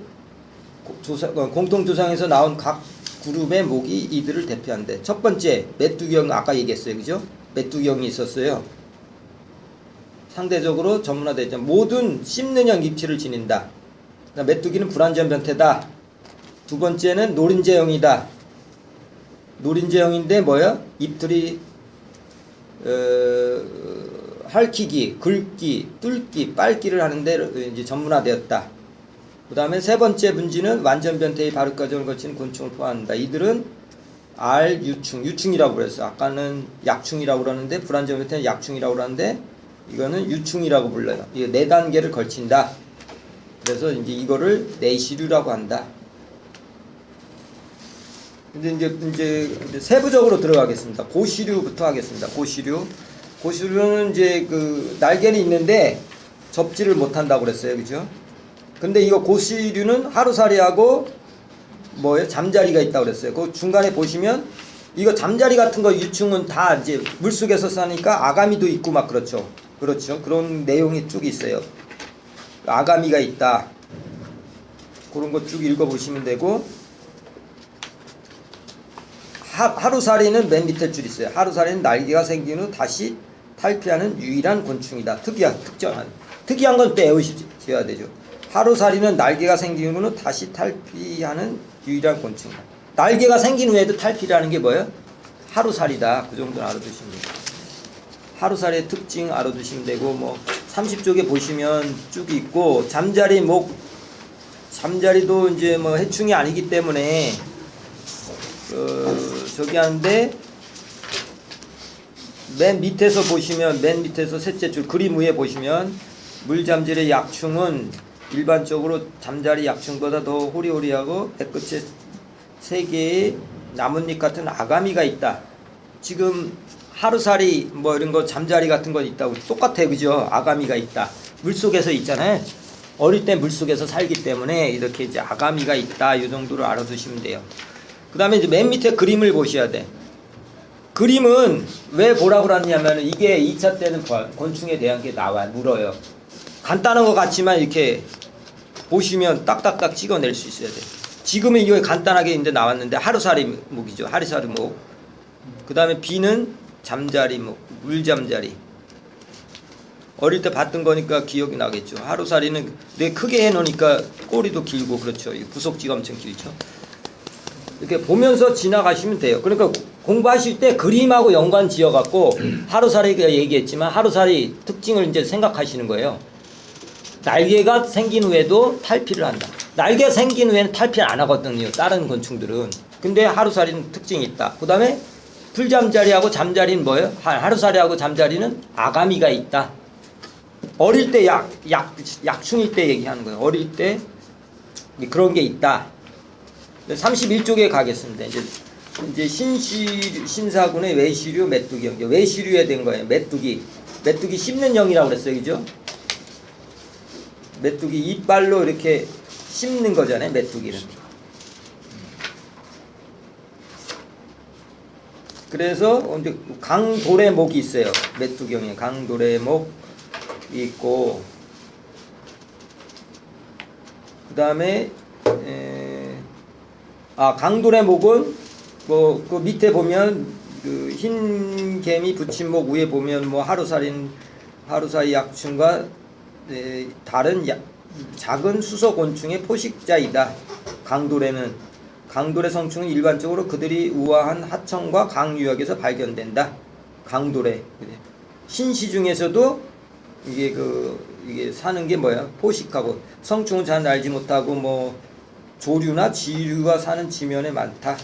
공통조상에서 나온 각 그룹의 목이 이들을 대표한대. 첫 번째 메뚜기형, 아까 얘기했어요. 그죠? 메뚜기형이 있었어요. 상대적으로 전문화되죠. 모든 씹는 형 입체를 지닌다. 메뚜기는 불완전 변태다. 두 번째는 노린재형이다. 노린재형인데 뭐야? 입틀이 핥히기, 긁기, 뚫기, 빨기를 하는데 이제 전문화되었다. 그 다음에 세 번째 분지는 완전 변태의 발육 과정을 거친 곤충을 포함한다. 이들은 유충이라고 그랬어. 아까는 약충이라고 그러는데, 불완전 변태는 약충이라고 그러는데, 이거는 유충이라고 불러요. 이거 4단계를 걸친다. 그래서 이제 이거를 내시류라고 한다. 근데 이제 세부적으로 들어가겠습니다. 고시류부터 하겠습니다. 고시류는 이제 그 날개는 있는데 접지를 못한다고 그랬어요, 그죠? 근데 이거 고시류는 하루살이하고 뭐예요? 잠자리가 있다고 그랬어요. 그 중간에 보시면 이거 잠자리 같은 거 유충은 다 이제 물속에서 사니까 아가미도 있고 막 그렇죠. 그렇죠. 그런 내용이 쭉 있어요. 아가미가 있다. 그런 거 쭉 읽어보시면 되고, 하루살이는 맨 밑에 줄 있어요. 하루살이는 날개가 생긴 후 다시 탈피하는 유일한 곤충이다. 특이한 건 또 외우셔야 되죠. 하루살이는 날개가 생긴 후는 다시 탈피하는 유일한 곤충이다. 날개가 생긴 후에도 탈피라는 게 뭐예요? 하루살이다. 그 정도는 알아두시면 돼요. 하루살이의 특징 알아두시면 되고, 뭐 30쪽에 보시면 쭉 있고, 잠자리도 이제 뭐 해충이 아니기 때문에 저기 하는데, 맨 밑에서 보시면, 맨 밑에서 셋째 줄 그림 위에 보시면 물잠자리 약충은 일반적으로 잠자리 약충보다 더 호리호리하고 배끝에 3개의 나뭇잎 같은 아가미가 있다. 지금 하루살이 뭐 이런 거 잠자리 같은 거 있다고 똑같아요, 그죠? 아가미가 있다. 물속에서 있잖아요. 어릴 때 물속에서 살기 때문에 이렇게 이제 아가미가 있다. 이 정도로 알아두시면 돼요. 그 다음에 이제 맨 밑에 그림을 보셔야 돼. 그림은 왜 보라고 하냐면 이게 2차 때는 곤충에 대한 게 나와요. 물어요. 간단한 것 같지만 이렇게 보시면 딱딱딱 찍어낼 수 있어야 돼. 지금은 이거 간단하게 이제 나왔는데 하루살이 목이죠. 하루살이 목. 그 다음에 B는 잠자리 목, 물잠자리. 어릴 때 봤던 거니까 기억이 나겠죠. 하루살이는 되게 크게 해놓으니까 꼬리도 길고 그렇죠. 구속지가 엄청 길죠. 이렇게 보면서 지나가시면 돼요. 그러니까 공부하실 때 그림하고 연관 지어갖고 하루살이가 얘기했지만 하루살이 특징을 이제 생각하시는 거예요. 날개가 생긴 후에도 탈피를 한다. 날개가 생긴 후에는 탈피를 안 하거든요. 다른 곤충들은. 근데 하루살이는 특징이 있다. 그 다음에 풀잠자리하고 잠자리는 뭐예요? 하루살이하고 잠자리는 아가미가 있다. 어릴 때 약충일 때 얘기하는 거예요. 어릴 때 그런 게 있다. 31쪽에 가겠습니다. 이제 신사군의 외시류, 메뚜기. 외시류에 된 거예요. 메뚜기 씹는 영이라고 그랬어요. 그죠? 메뚜기 이빨로 이렇게 씹는 거잖아요. 메뚜기는. 그래서 이제 강도래 목이 있어요. 메뚜기형에 강도래 목이 있고, 그 다음에 강도래 목은 뭐 그 밑에 보면 그 흰 개미 붙임목 위에 보면 뭐 하루살이 약충과 다른 작은 수소곤충의 포식자이다. 강도래 성충은 일반적으로 그들이 우아한 하천과 강 유역에서 발견된다. 강도래. 신시 중에서도 이게 사는 게 뭐야? 포식하고 성충은 잘 알지 못하고 뭐 조류나 지류가 사는 지면에 많다.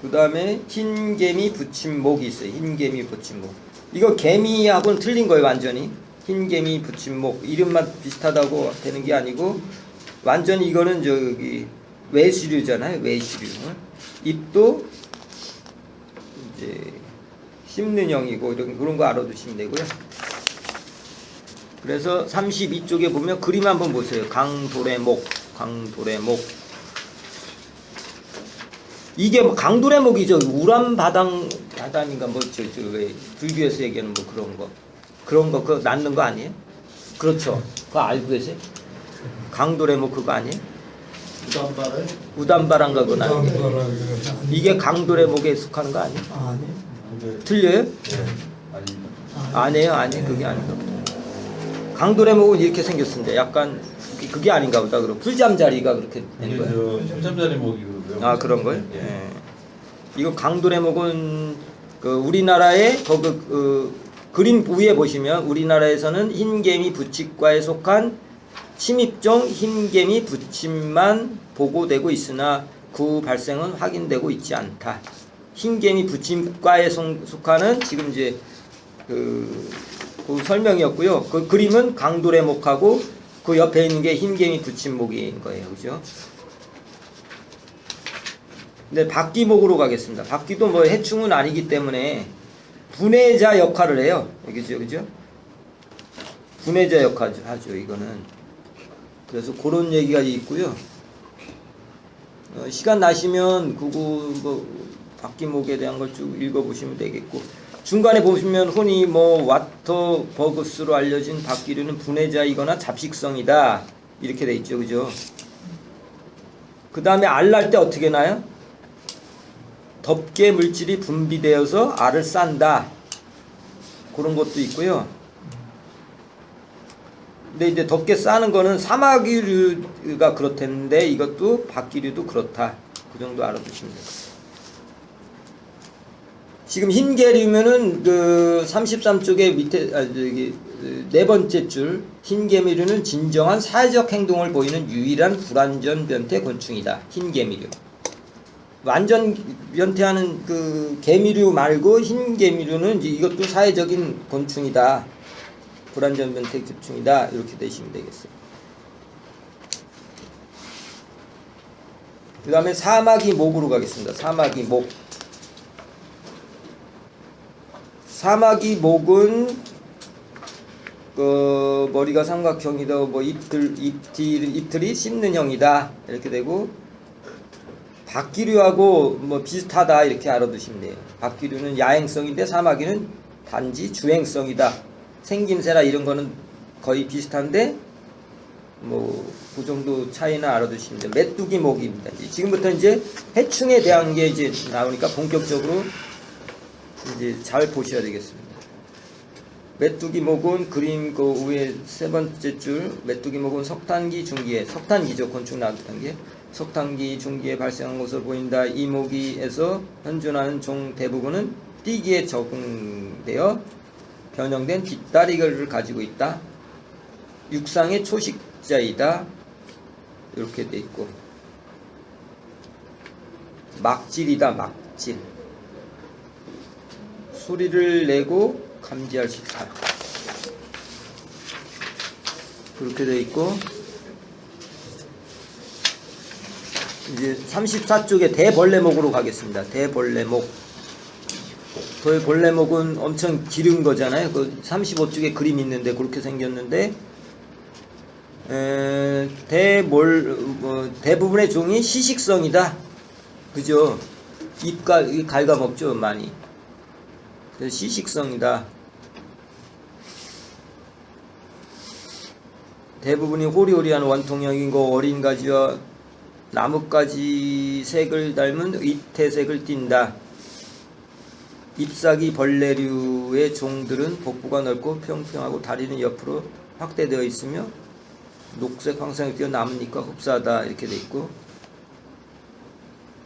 그 다음에 흰개미 붙임목이 있어요. 흰개미 붙임목. 이거 개미하고는 틀린 거예요. 완전히. 흰개미 붙임목. 이름만 비슷하다고 되는 게 아니고 완전히 이거는 저기 외시류잖아요. 외시류. 입도 이제 씹는 형이고 그런 거 알아두시면 되고요. 그래서 32쪽에 보면 그림 한번 보세요. 강도래목. 이게 뭐 강도래목이죠. 우람바단인가 뭐 왜 불교에서 얘기하는 뭐 그런 거 그거 낳는 거 아니에요? 그렇죠. 그거 알고 계세요? 강도래목 그거 아니에요? 우담바란가 그거 아니에요? 이게 강도래목에 속하는 거 아니에요? 아니요. 틀려요? 아니에요. 그게 아닌가 보다. 강도래목은 이렇게 생겼습니다. 약간 그게 아닌가 보다. 그럼 풀잠자리가 그렇게 된 거예요. 풀잠자리 목이 그러고요. 그런 거예요? 예. 이거 강도래목은 그 우리나라의 그림 위에 보시면 우리나라에서는 흰개미 부치과에 속한 침입종 흰개미 부침만 보고되고 있으나 그 발생은 확인되고 있지 않다. 흰개미 부침과에 속하는 지금 이제 그 설명이었고요. 그 그림은 강도래목하고 그 옆에 있는 게 흰개미 부침목인 거예요. 그죠? 근데 박기목으로 가겠습니다. 박기도 뭐 해충은 아니기 때문에 분해자 역할을 해요. 그죠, 그죠? 분해자 역할 하죠, 이거는. 그래서 그런 얘기가 있고요. 시간 나시면 그거 뭐 바퀴목에 대한 걸 쭉 읽어보시면 되겠고, 중간에 보시면 흔히 뭐 와터버그스로 알려진 박기류는 분해자이거나 잡식성이다 이렇게 돼 있죠, 그죠? 그 다음에 알 날 때 어떻게 나요? 덮개 물질이 분비되어서 알을 싼다, 그런 것도 있고요. 근데 이제 덮개 싸는 거는 사마귀류가 그렇다는데 이것도 박기류도 그렇다, 그 정도 알아두시면 돼요. 지금 흰개류면은 그 33쪽에 밑에 저기 네 번째 줄, 흰개미류는 진정한 사회적 행동을 보이는 유일한 불완전 변태 곤충이다. 흰개미류. 완전 변태하는 그 개미류 말고 흰개미류는 이것도 사회적인 곤충이다. 불완전 변태 곤충이다. 이렇게 되시면 되겠어요. 그 다음에 사마귀 목으로 가겠습니다. 사마귀 목. 사마귀 목은 그 머리가 삼각형이다, 뭐 잎틀이 씹는 형이다 이렇게 되고, 박기류하고 뭐 비슷하다 이렇게 알아두시면 돼요. 박기류는 야행성인데 사마귀는 단지 주행성이다. 생김새나 이런 거는 거의 비슷한데 뭐 그 정도 차이나 알아두시면 돼요. 메뚜기 목입니다. 지금부터 이제 해충에 대한 게 이제 나오니까 본격적으로 이제 잘 보셔야 되겠습니다. 메뚜기 목은 그림 그 위에 세 번째 줄, 메뚜기 목은 석탄기 중기에, 석탄기죠, 곤충 나왔던 게 석탄기 중기에 발생한 것으로 보인다. 이 모기에서 현존하는 종 대부분은 띠기에 적응되어 변형된 뒷다리를 가지고 있다. 육상의 초식자이다. 이렇게 돼 있고, 막질이다. 막질. 소리를 내고 감지할 수 있다. 그렇게 돼 있고, 이제 34쪽에 대벌레목으로 가겠습니다. 대벌레목. 대벌레목은 엄청 기른 거잖아요. 그 35쪽에 그림 있는데 그렇게 생겼는데, 대부분의 종이 시식성이다. 그죠? 입 갉아먹죠, 많이. 그래서 시식성이다. 대부분이 호리호리한 원통형이고 어린 가지와 나뭇가지 색을 닮은 윗태색을 띈다. 잎사귀 벌레류의 종들은 복부가 넓고 평평하고 다리는 옆으로 확대되어 있으며 녹색 황상이 띄어 나뭇잎과 흡사하다 이렇게 돼 있고,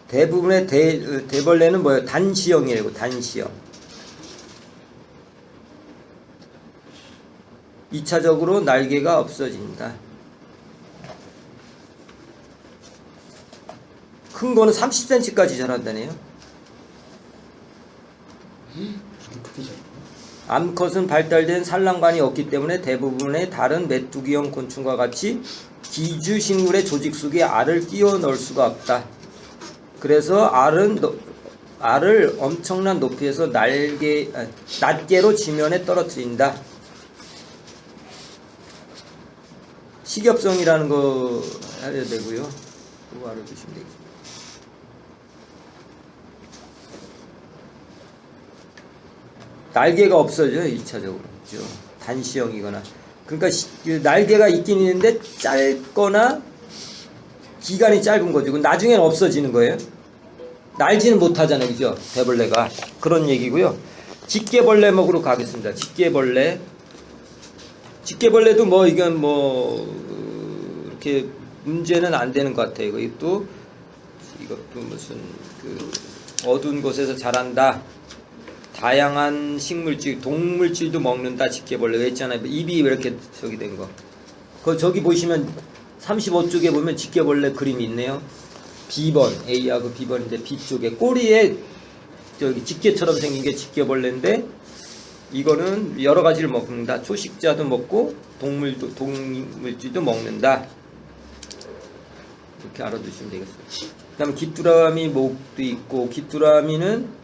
대부분의 대벌레는 뭐예요? 단시형이라고. 단시형. 2차적으로 날개가 없어진다. 큰 거는 30cm까지 자란다네요. 암컷은 발달된 산란관이 없기 때문에 대부분의 다른 메뚜기형 곤충과 같이 기주식물의 조직 속에 알을 끼워 넣을 수가 없다. 그래서 알을 엄청난 높이에서 낱개로 지면에 떨어뜨린다. 식엽성이라는 거 해야 되고요. 그거 알아두시면 되겠습니다. 날개가 없어져요, 2차적으로. 그렇죠? 단시형이거나. 그러니까 날개가 있긴 있는데 짧거나 기간이 짧은 거죠. 나중에는 없어지는 거예요. 날지는 못하잖아요, 그죠? 대벌레가. 그런 얘기고요. 집게벌레 먹으러 가겠습니다. 집게벌레. 집게벌레도 뭐 이건 뭐 이렇게 문제는 안 되는 것 같아요. 이것도 무슨 그 어두운 곳에서 자란다. 다양한 식물질, 동물질도 먹는다. 집게벌레가 있잖아요. 입이 이렇게 저기 된 거. 저기 보시면 35쪽에 보면 집게벌레 그림이 있네요. B번, A하고 B번인데 B쪽에 꼬리에 저기 집게처럼 생긴 게 집게벌레인데, 이거는 여러 가지를 먹는다. 초식자도 먹고 동물질도 먹는다. 이렇게 알아두시면 되겠어요. 그 다음에 귀뚜라미 목도 있고, 귀뚜라미는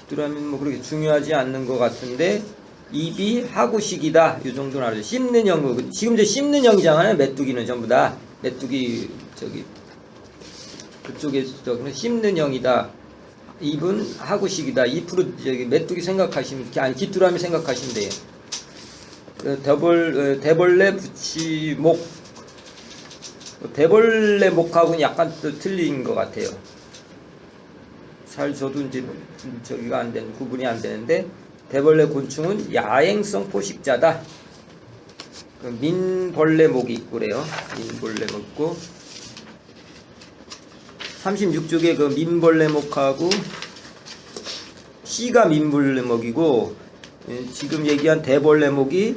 귀뚜라미는 뭐 그렇게 중요하지 않는 것 같은데 입이 하구식이다. 이 정도는 알아요. 씹는 형, 지금 이제 씹는 형이잖아요. 메뚜기는 전부 다 메뚜기 저기 그쪽에 저기는 씹는 형이다. 입은 하구식이다. 2% 저기 메뚜기 생각하시면 아니 귀뚜라미 생각하시면 돼요. 대벌레 부치목 대벌레 목하고는 약간 또 틀린 것 같아요. 잘 저도 이제 저기가 안 되는 구분이 안 되는데 대벌레 곤충은 야행성 포식자다. 민벌레목이 있고 그래요. 민벌레목 있고 36쪽에 그 민벌레목하고 C가 민벌레목이고 지금 얘기한 대벌레목이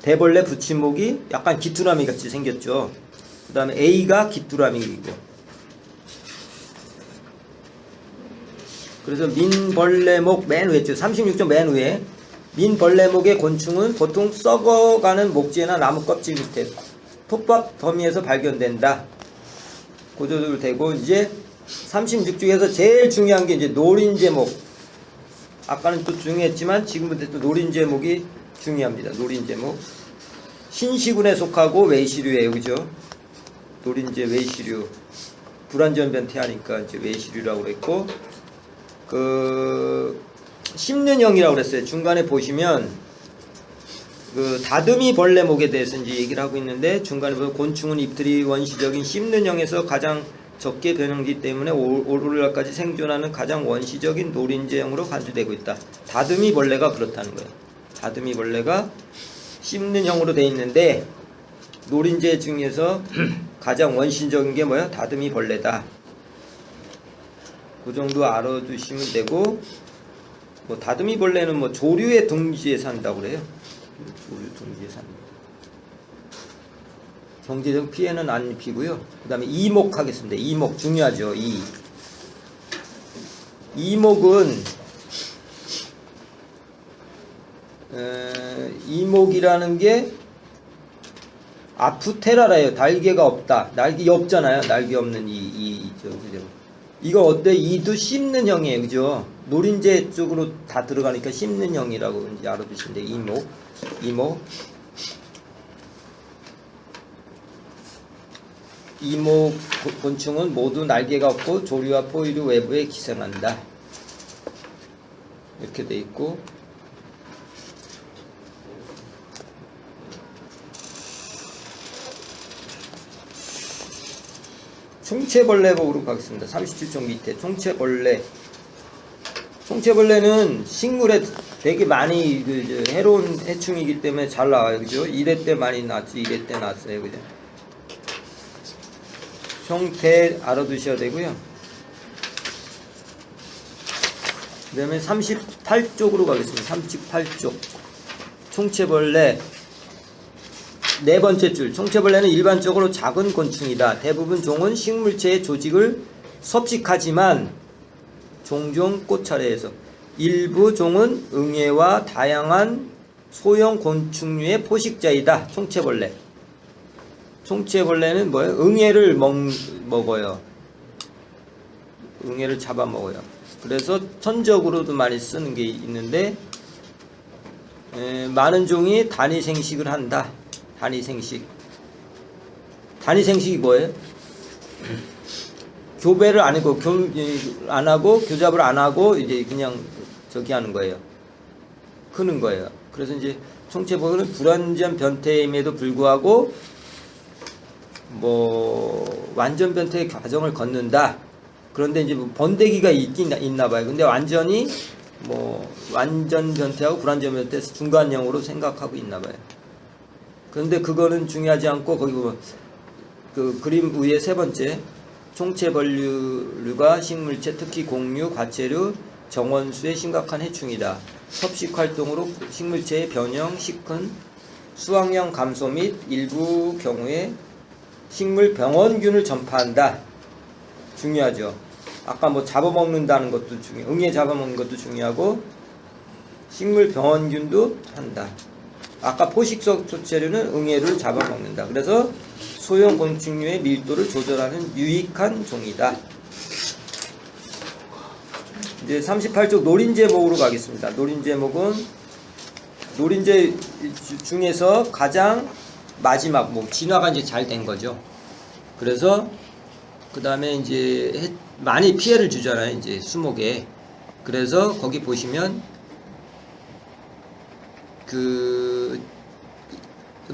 대벌레 붙임목이 약간 귀뚜라미 같이 생겼죠. 그 다음에 A가 귀뚜라미이고 그래서 민벌레목 맨 위에 36쪽 맨 위에 민벌레목의 곤충은 보통 썩어가는 목재나 나무 껍질 밑에 톱밥 더미에서 발견된다. 고조도 되고 이제 36쪽에서 제일 중요한 게 이제 노린제목. 아까는 또 중요했지만 지금부터 또 노린제목이 중요합니다. 노린제목. 신시군에 속하고 외시류예요. 그죠? 노린제 외시류. 불완전 변태하니까 이제 외시류라고 그랬고 씹는 형이라고 그랬어요. 중간에 보시면 그 다듬이 벌레목에 대해서 이제 얘기를 하고 있는데 중간에 보면 곤충은 잎들이 원시적인 씹는 형에서 가장 적게 변형되기 때문에 오늘날까지 생존하는 가장 원시적인 노린재형으로 간주되고 있다. 다듬이 벌레가 그렇다는 거예요. 다듬이 벌레가 씹는 형으로 되어 있는데 노린재 중에서 가장 원시적인 게 뭐야? 다듬이 벌레다. 그 정도 알아두시면 되고 뭐 다듬이 벌레는 뭐 조류의 둥지에 산다고 그래요. 조류 둥지에 산다. 경제적 피해는 안 입히고요. 그 다음에 이목 하겠습니다. 이목 중요하죠. 이목은 이목이라는 게 아프테라라예요. 날개가 없다. 날개 없잖아요. 날개 없는 그죠? 이거 어때? 이도 씹는 형이에요. 그죠? 노린재 쪽으로 다 들어가니까 씹는 형이라고 이제 알아두시면 돼요. 이목 곤충은 모두 날개가 없고 조류와 포유류 외부에 기생한다. 이렇게 돼 있고 총체벌레 보도록 하겠습니다. 37쪽 밑에 총체벌레는 식물에 되게 많이 해로운 해충이기 때문에 잘 나와요. 그죠? 1회 때 많이 나왔죠. 2회 때 나왔어요. 그죠? 형태 알아두셔야 되고요. 그 다음에 38쪽으로 가겠습니다. 38쪽 총체벌레 네 번째 줄 총체벌레는 일반적으로 작은 곤충이다. 대부분 종은 식물체의 조직을 섭식하지만 종종 꽃차례에서 일부 종은 응애와 다양한 소형 곤충류의 포식자이다. 총체벌레는 뭐예요? 응애를 먹어요. 응애를 잡아먹어요. 그래서 천적으로도 많이 쓰는 게 있는데 많은 종이 단위생식을 한다. 단위생식이 뭐예요? 교배를 안 하고 교잡을 안 하고 이제 그냥 저기 하는 거예요. 크는 거예요. 그래서 이제 총체벌레는 불완전 변태임에도 불구하고 뭐 완전 변태의 과정을 걷는다. 그런데 이제 뭐 번데기가 있나 봐요. 근데 완전히 뭐 완전 변태하고 불완전 변태 중간형으로 생각하고 있나 봐요. 그런데 그거는 중요하지 않고 거기 보면 그 그림 위에 세 번째 총체벌류가 식물체 특히 공류, 과체류, 정원수의 심각한 해충이다. 섭식활동으로 식물체의 변형, 식흔, 수확량 감소 및 일부 경우에 식물 병원균을 전파한다. 중요하죠. 아까 뭐 잡아먹는다는 것도 응애 잡아먹는 것도 중요하고 식물 병원균도 한다. 아까 포식성 초체류는 응애를 잡아먹는다. 그래서 소형 곤충류의 밀도를 조절하는 유익한 종이다. 이제 38쪽 노린제목으로 가겠습니다. 노린제목은 노린제 중에서 가장 마지막 목 진화가 이제 잘 된 거죠. 그래서 그 다음에 이제 많이 피해를 주잖아요. 이제 수목에. 그래서 거기 보시면 그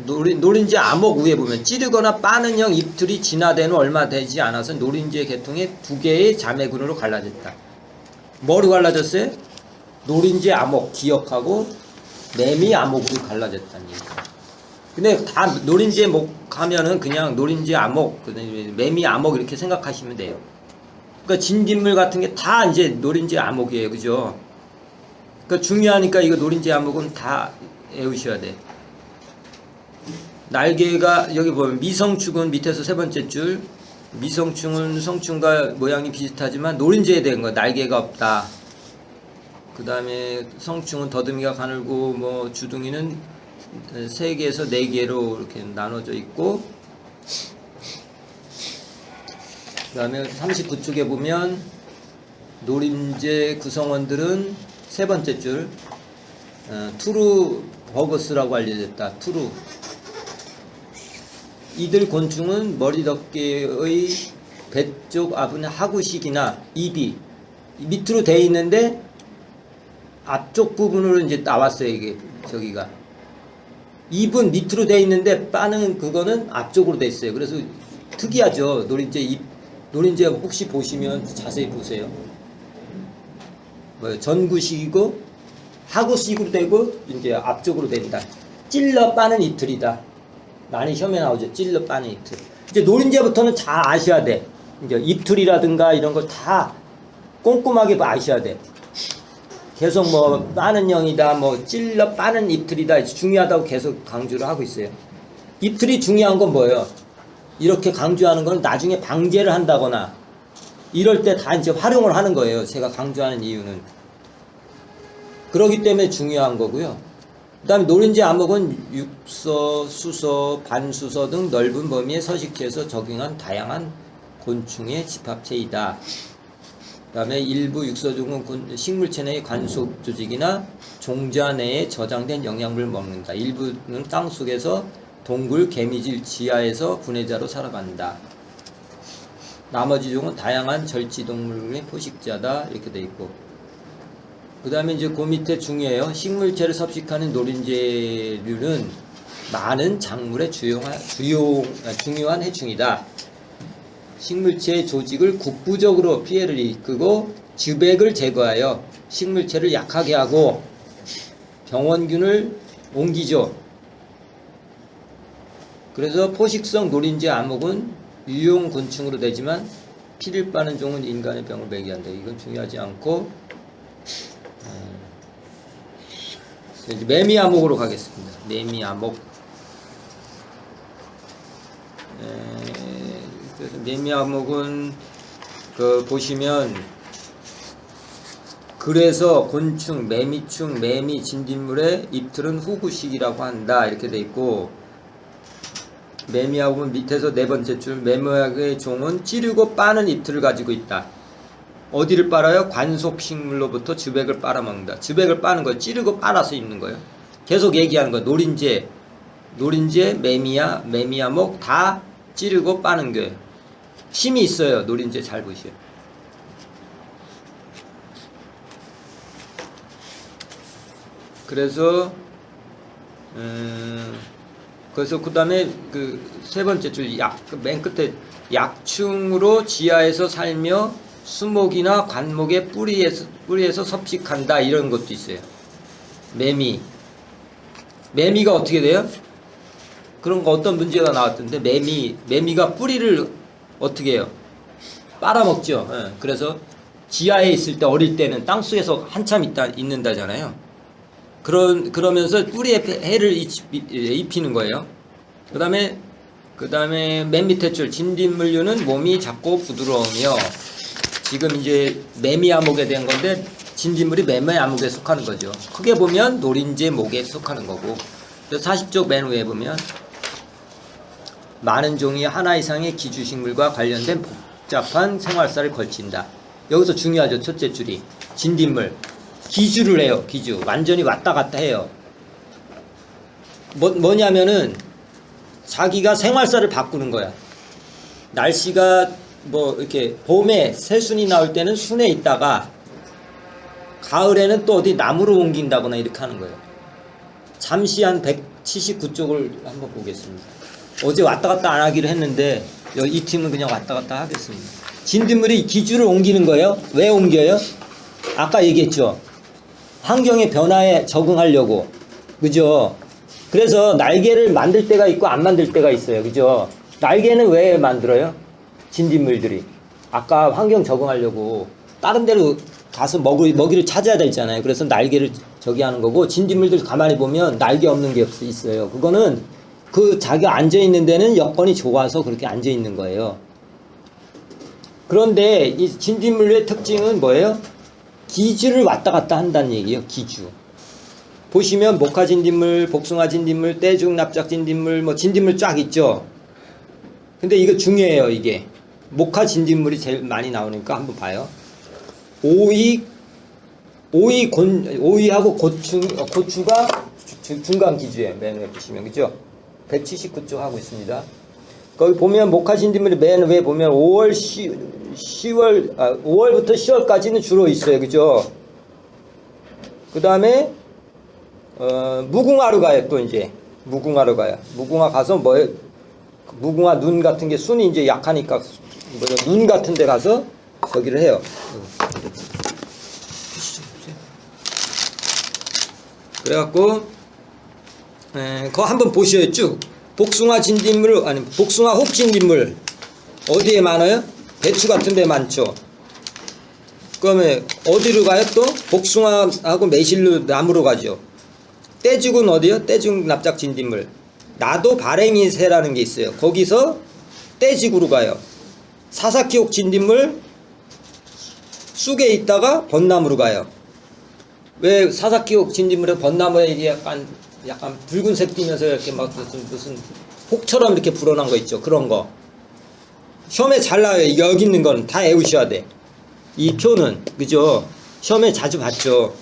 노린재 암흑 위에 보면 찌르거나 빠는 형 잎틀이 진화된 후 얼마 되지 않아서 노린재 계통의 두 개의 자매군으로 갈라졌다. 뭐로 갈라졌어요? 노린재 암흑 기억하고 매미 암흑으로 갈라졌다는 얘기예요. 근데 다 노린재 목 하면은 그냥 노린재 암흑, 매미 암흑 이렇게 생각하시면 돼요. 그러니까 진딧물 같은 게 다 이제 노린재 암흑이에요, 그죠? 그러니까 중요하니까 이거 노린재 암흑은 다 외우셔야 돼. 날개가 여기 보면 미성축은 밑에서 세 번째 줄. 미성축은 성충과 모양이 비슷하지만 노린재에 대한 거 날개가 없다. 그 다음에 성충은 더듬이가 가늘고 뭐 주둥이는 3개에서 4개로 이렇게 나눠져 있고, 그 다음에 39쪽에 보면 노린재 구성원들은 세 번째 줄 투르 버거스라고 알려졌다. 투르. 이들 곤충은 머리 덮개의 배 쪽 앞은 하구식이나 입이 밑으로 되어 있는데 앞쪽 부분으로 이제 나왔어요. 이게 저기가 입은 밑으로 되어 있는데 빠는 그거는 앞쪽으로 돼 있어요. 그래서 특이하죠. 노린재 입, 노린재 혹시 보시면 자세히 보세요. 뭐 전구식이고 하구식으로 되고 이제 앞쪽으로 된다. 찔러 빠는 이틀이다. 많이 시험에 나오죠. 찔러 빠는 이틀. 이제 노린재부터는 잘 아셔야 돼. 이제 이틀이라든가 이런 걸 다 꼼꼼하게 아셔야 돼. 계속 뭐 빠는 형이다, 뭐 찔러 빠는 이틀이다 중요하다고 계속 강조를 하고 있어요. 이틀이 중요한 건 뭐예요? 이렇게 강조하는 건 나중에 방제를 한다거나 이럴 때 다 이제 활용을 하는 거예요. 제가 강조하는 이유는 그러기 때문에 중요한 거고요. 그 다음에 노린재 암흑은 육서, 수서, 반수서 등 넓은 범위의 서식지에서 적용한 다양한 곤충의 집합체이다. 그 다음에 일부 육서종은 식물체 내의 관속 조직이나 종자 내에 저장된 영양분을 먹는다. 일부는 땅속에서 동굴, 개미질, 지하에서 분해자로 살아간다. 나머지 종은 다양한 절지동물의 포식자다. 이렇게 돼 있고, 그 다음에 이제 그 밑에 중요해요. 식물체를 섭식하는 노린재류는 많은 작물의 중요한 해충이다. 식물체의 조직을 국부적으로 피해를 이끌고 즙액을 제거하여 식물체를 약하게 하고 병원균을 옮기죠. 그래서 포식성 노린재 암흑은 유용 곤충으로 되지만 피를 빠는 종은 인간의 병을 매개한다. 이건 중요하지 않고, 이제 매미 암흑으로 가겠습니다. 매미 암흑. 그래서 매미 암흑은 그 보시면 그래서 곤충, 매미충, 매미, 진딧물의 잎틀은 후구식이라고 한다. 이렇게 돼 있고, 매미 암흑은 밑에서 네 번째 줄 매미학의 종은 찌르고 빠는 잎틀을 가지고 있다. 어디를 빨아요? 관속식물로부터 즙액을 빨아먹는다. 즙액을 빠는 거예요. 찌르고 빨아서 입는 거예요. 계속 얘기하는 거예요. 노린재, 매미야, 매미암흑 다 찌르고 빠는 거예요. 힘이 있어요. 노린재 잘 보시오. 그래서 그 다음에 그 세 번째 줄 맨 끝에 약충으로 지하에서 살며 수목이나 관목의 뿌리에서 섭식한다. 이런 것도 있어요. 매미가 어떻게 돼요? 그런 거 어떤 문제가 나왔던데, 매미가 뿌리를 어떻게 해요? 빨아먹죠. 예. 그래서 지하에 있을 때, 어릴 때는 땅속에서 한참 있는다잖아요. 그러면서 뿌리에 해를 입히는 거예요. 그 다음에 맨 밑에 줄 진딧물류는 몸이 작고 부드러우며, 지금 이제 매미 암흑에 대한 건데 진딧물이 매미 암흑에 속하는 거죠. 크게 보면 노린재 목에 속하는 거고, 40쪽 맨 위에 보면 많은 종이 하나 이상의 기주식물과 관련된 복잡한 생활사를 걸친다. 여기서 중요하죠. 첫째 줄이 진딧물 기주를 해요. 기주 완전히 왔다 갔다 해요. 뭐냐면은 자기가 생활사를 바꾸는 거야. 날씨가 뭐 이렇게 봄에 새순이 나올 때는 순에 있다가 가을에는 또 어디 나무로 옮긴다거나 이렇게 하는 거예요. 잠시 한 179쪽을 한번 보겠습니다. 어제 왔다 갔다 안 하기로 했는데 이 팀은 그냥 왔다 갔다 하겠습니다. 진딧물이 기주를 옮기는 거예요. 왜 옮겨요? 아까 얘기했죠. 환경의 변화에 적응하려고. 그죠? 그래서 날개를 만들 때가 있고 안 만들 때가 있어요. 그죠? 날개는 왜 만들어요? 진딧물들이. 아까 환경 적응하려고 다른 데로 가서 먹이를 찾아야 되잖아요. 그래서 날개를 저기 하는 거고, 진딧물들 가만히 보면 날개 없는 게 있어요. 그거는 그 자기가 앉아있는 데는 여건이 좋아서 그렇게 앉아있는 거예요. 그런데 이 진딧물의 특징은 뭐예요? 기주를 왔다 갔다 한다는 얘기예요. 기주. 보시면 목화진딧물, 복숭아진딧물, 떼죽납작진딧물, 뭐 진딧물 쫙 있죠. 근데 이거 중요해요. 이게 목화진딧물이 제일 많이 나오니까 한번 봐요. 오이하고 고추가 중간 기주예요. 맨 위에 보시면 그죠? 179쪽 하고 있습니다. 거기 보면 목화진딧물이 맨 위에 보면 5월부터 10월까지는 주로 있어요. 그죠? 그 다음에 무궁화로 가요. 또 이제 무궁화로 가요. 무궁화 가서 뭐예요? 무궁화 눈 같은 게 순이 이제 약하니까 눈 같은 데 가서 저기를 해요. 그래갖고 그거 한번 보셔요. 쭉 복숭아 진딧물 아니 복숭아 혹 진딧물 어디에 많아요? 배추 같은 데 많죠. 그러면 어디로 가요? 또 복숭아하고 매실로 나무로 가죠. 떼죽은 어디요? 떼죽 납작 진딧물. 나도 바랭이 새라는 게 있어요. 거기서 떼죽으로 가요. 사사키옥 진딧물 쑥에 있다가 벚나무로 가요. 왜 사사키옥 진딧물에 벚나무에 이게 약간 붉은색 띠면서 이렇게 막 무슨 혹처럼 이렇게 불어난 거 있죠. 그런 거. 시험에 잘 나와요. 여기 있는 거는 다 외우셔야 돼. 이 표는 그죠? 시험에 자주 봤죠.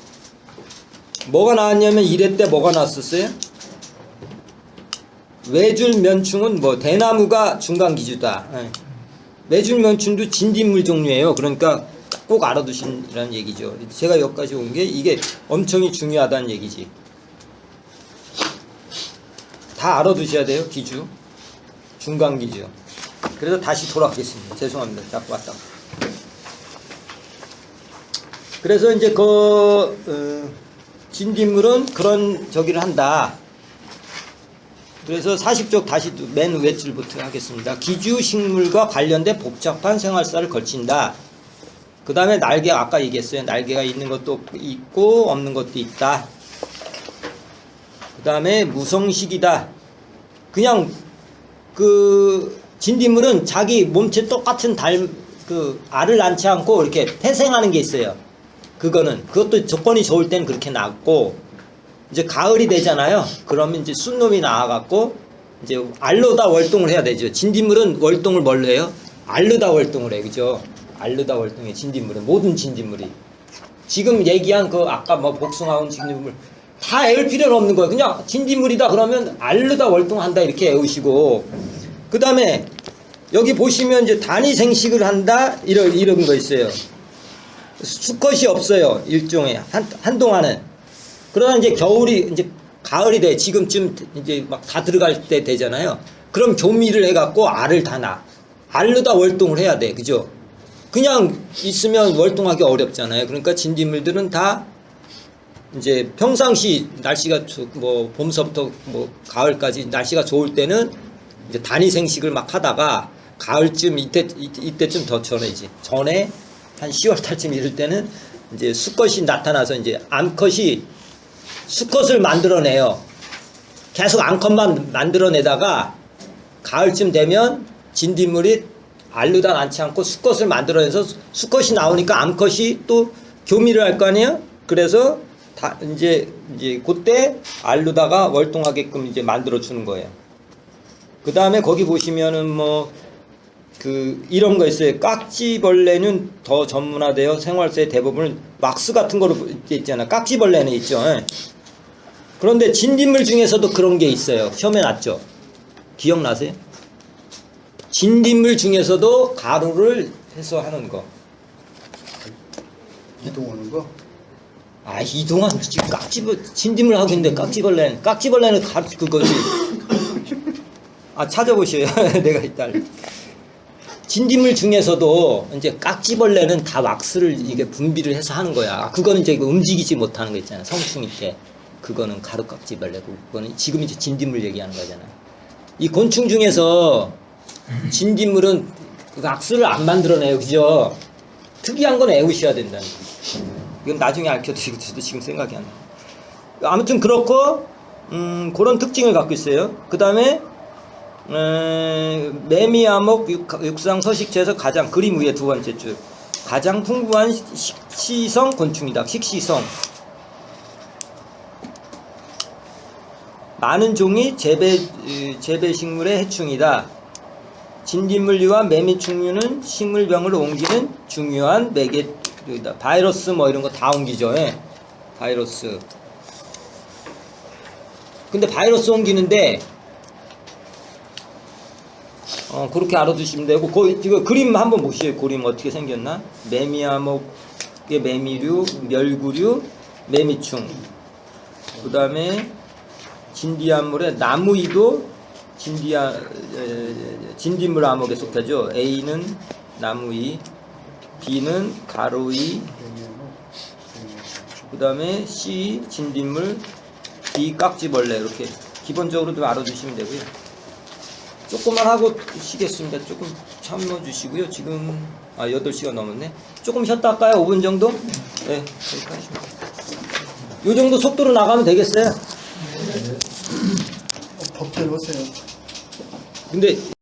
뭐가 나왔냐면 1회 때 뭐가 나왔었어요? 외줄면충은 뭐 대나무가 중간 기주다. 외줄면충도 진딧물 종류예요. 그러니까 꼭 알아두시라는 얘기죠. 제가 여기까지 온 게 이게 엄청 중요하다는 얘기지. 다 알아두셔야 돼요. 기주, 중간 기주. 그래서 다시 돌아가겠습니다. 죄송합니다. 자꾸 왔다. 그래서 이제 진딧물은 그런 저기를 한다. 그래서 40쪽 다시 맨 왼줄부터 하겠습니다. 기주식물과 관련된 복잡한 생활사를 걸친다. 그 다음에 날개 아까 얘기했어요. 날개가 있는 것도 있고 없는 것도 있다. 그 다음에 무성식이다. 그냥 그 진딧물은 자기 몸체 똑같은 알을 낳지 않고 이렇게 태생하는 게 있어요. 그것도 조건이 좋을 땐 그렇게 낳고, 이제 가을이 되잖아요. 그러면 이제 순놈이 나와갖고 이제 알르다 월동을 해야 되죠. 진딧물은 월동을 뭘로 해요? 알르다 월동을 해요. 그죠? 알르다 월동에 진딧물은 모든 진딧물이 지금 얘기한 그 아까 뭐 복숭아온 진딧물 다 외울 필요는 없는 거예요. 그냥 진딧물이다 그러면 알르다 월동한다 이렇게 외우시고, 그 다음에 여기 보시면 이제 단위 생식을 한다 이런 거 있어요. 수컷이 없어요. 일종의 한동안은. 그러나 이제 겨울이 이제 가을이 돼. 지금쯤 이제 막 다 들어갈 때 되잖아요. 그럼 교미를 해갖고 알을 다 낳아. 알르다 월동을 해야 돼. 그죠? 그냥 있으면 월동하기 어렵잖아요. 그러니까 진딧물들은 다 이제 평상시 날씨가 뭐 봄서부터 뭐 가을까지 날씨가 좋을 때는 이제 단위 생식을 막 하다가 가을쯤 이때쯤 더 전에지. 전에 한 10월 달쯤 이럴 때는 이제 수컷이 나타나서 이제 암컷이 수컷을 만들어내요. 계속 암컷만 만들어내다가 가을쯤 되면 진딧물이 알르다 낳지 않고 수컷을 만들어내서 수컷이 나오니까 암컷이 또 교미를 할 거 아니에요? 그래서 이제 그때 알르다가 월동하게끔 이제 만들어 주는 거예요. 그 다음에 거기 보시면은 뭐 이런 거 있어요. 깍지벌레는 더 전문화되어 생활서의 대부분은 왁스 같은 거로 있잖아. 깍지벌레는 있죠. 예. 그런데 진딧물 중에서도 그런 게 있어요. 시험에 났죠. 기억나세요? 진딧물 중에서도 가루를 해서 하는 거. 이동하는 거. 아, 이동안 지금 진딧물 하고 있는데 깍지벌레는 그거지. 아, 찾아보셔요. 내가 이따. 진딧물 중에서도 이제 깍지벌레는 다 왁스를 이게 분비를 해서 하는 거야. 아, 그거는 이제 움직이지 못하는 거 있잖아. 성충일 때. 그거는 가루깍지벌레고, 그거는 지금 이제 진딧물 얘기하는 거잖아. 이 곤충 중에서 진딧물은 왁스를 안 만들어내요. 그죠? 특이한 건 애우셔야 된다는 거지. 이건 나중에 알려드리고 저도 지금 생각이 안 나. 아무튼 그렇고 그런 특징을 갖고 있어요. 그 다음에 매미암목 육상 서식체에서 가장 그림 위에 두 번째 줄 가장 풍부한 식시성 곤충이다. 식시성 많은 종이 재배식물의 해충이다. 진딧물류와 매미충류는 식물병을 옮기는 중요한 매개류이다. 바이러스 뭐 이런 거 다 옮기죠. 예. 바이러스. 근데 바이러스 옮기는데 그렇게 알아두시면 되고 이거 그림 한번 보시죠. 그림 어떻게 생겼나? 매미암목의 매미류, 멸구류, 매미충. 그 다음에 진딧물의 나무이도 진딧물 암목에 속하죠. A는 나무이, B는 가로이, 그 다음에 C 진딧물, D 깍지벌레. 이렇게 기본적으로 좀 알아두시면 되고요. 조금만 하고 쉬겠습니다. 조금 참아주시고요. 지금 8시가 넘었네. 조금 쉬었다 할까요? 5분 정도? 네, 그렇게 하시면 돼요. 요 정도 속도로 나가면 되겠어요? 법대로 하세요. 근데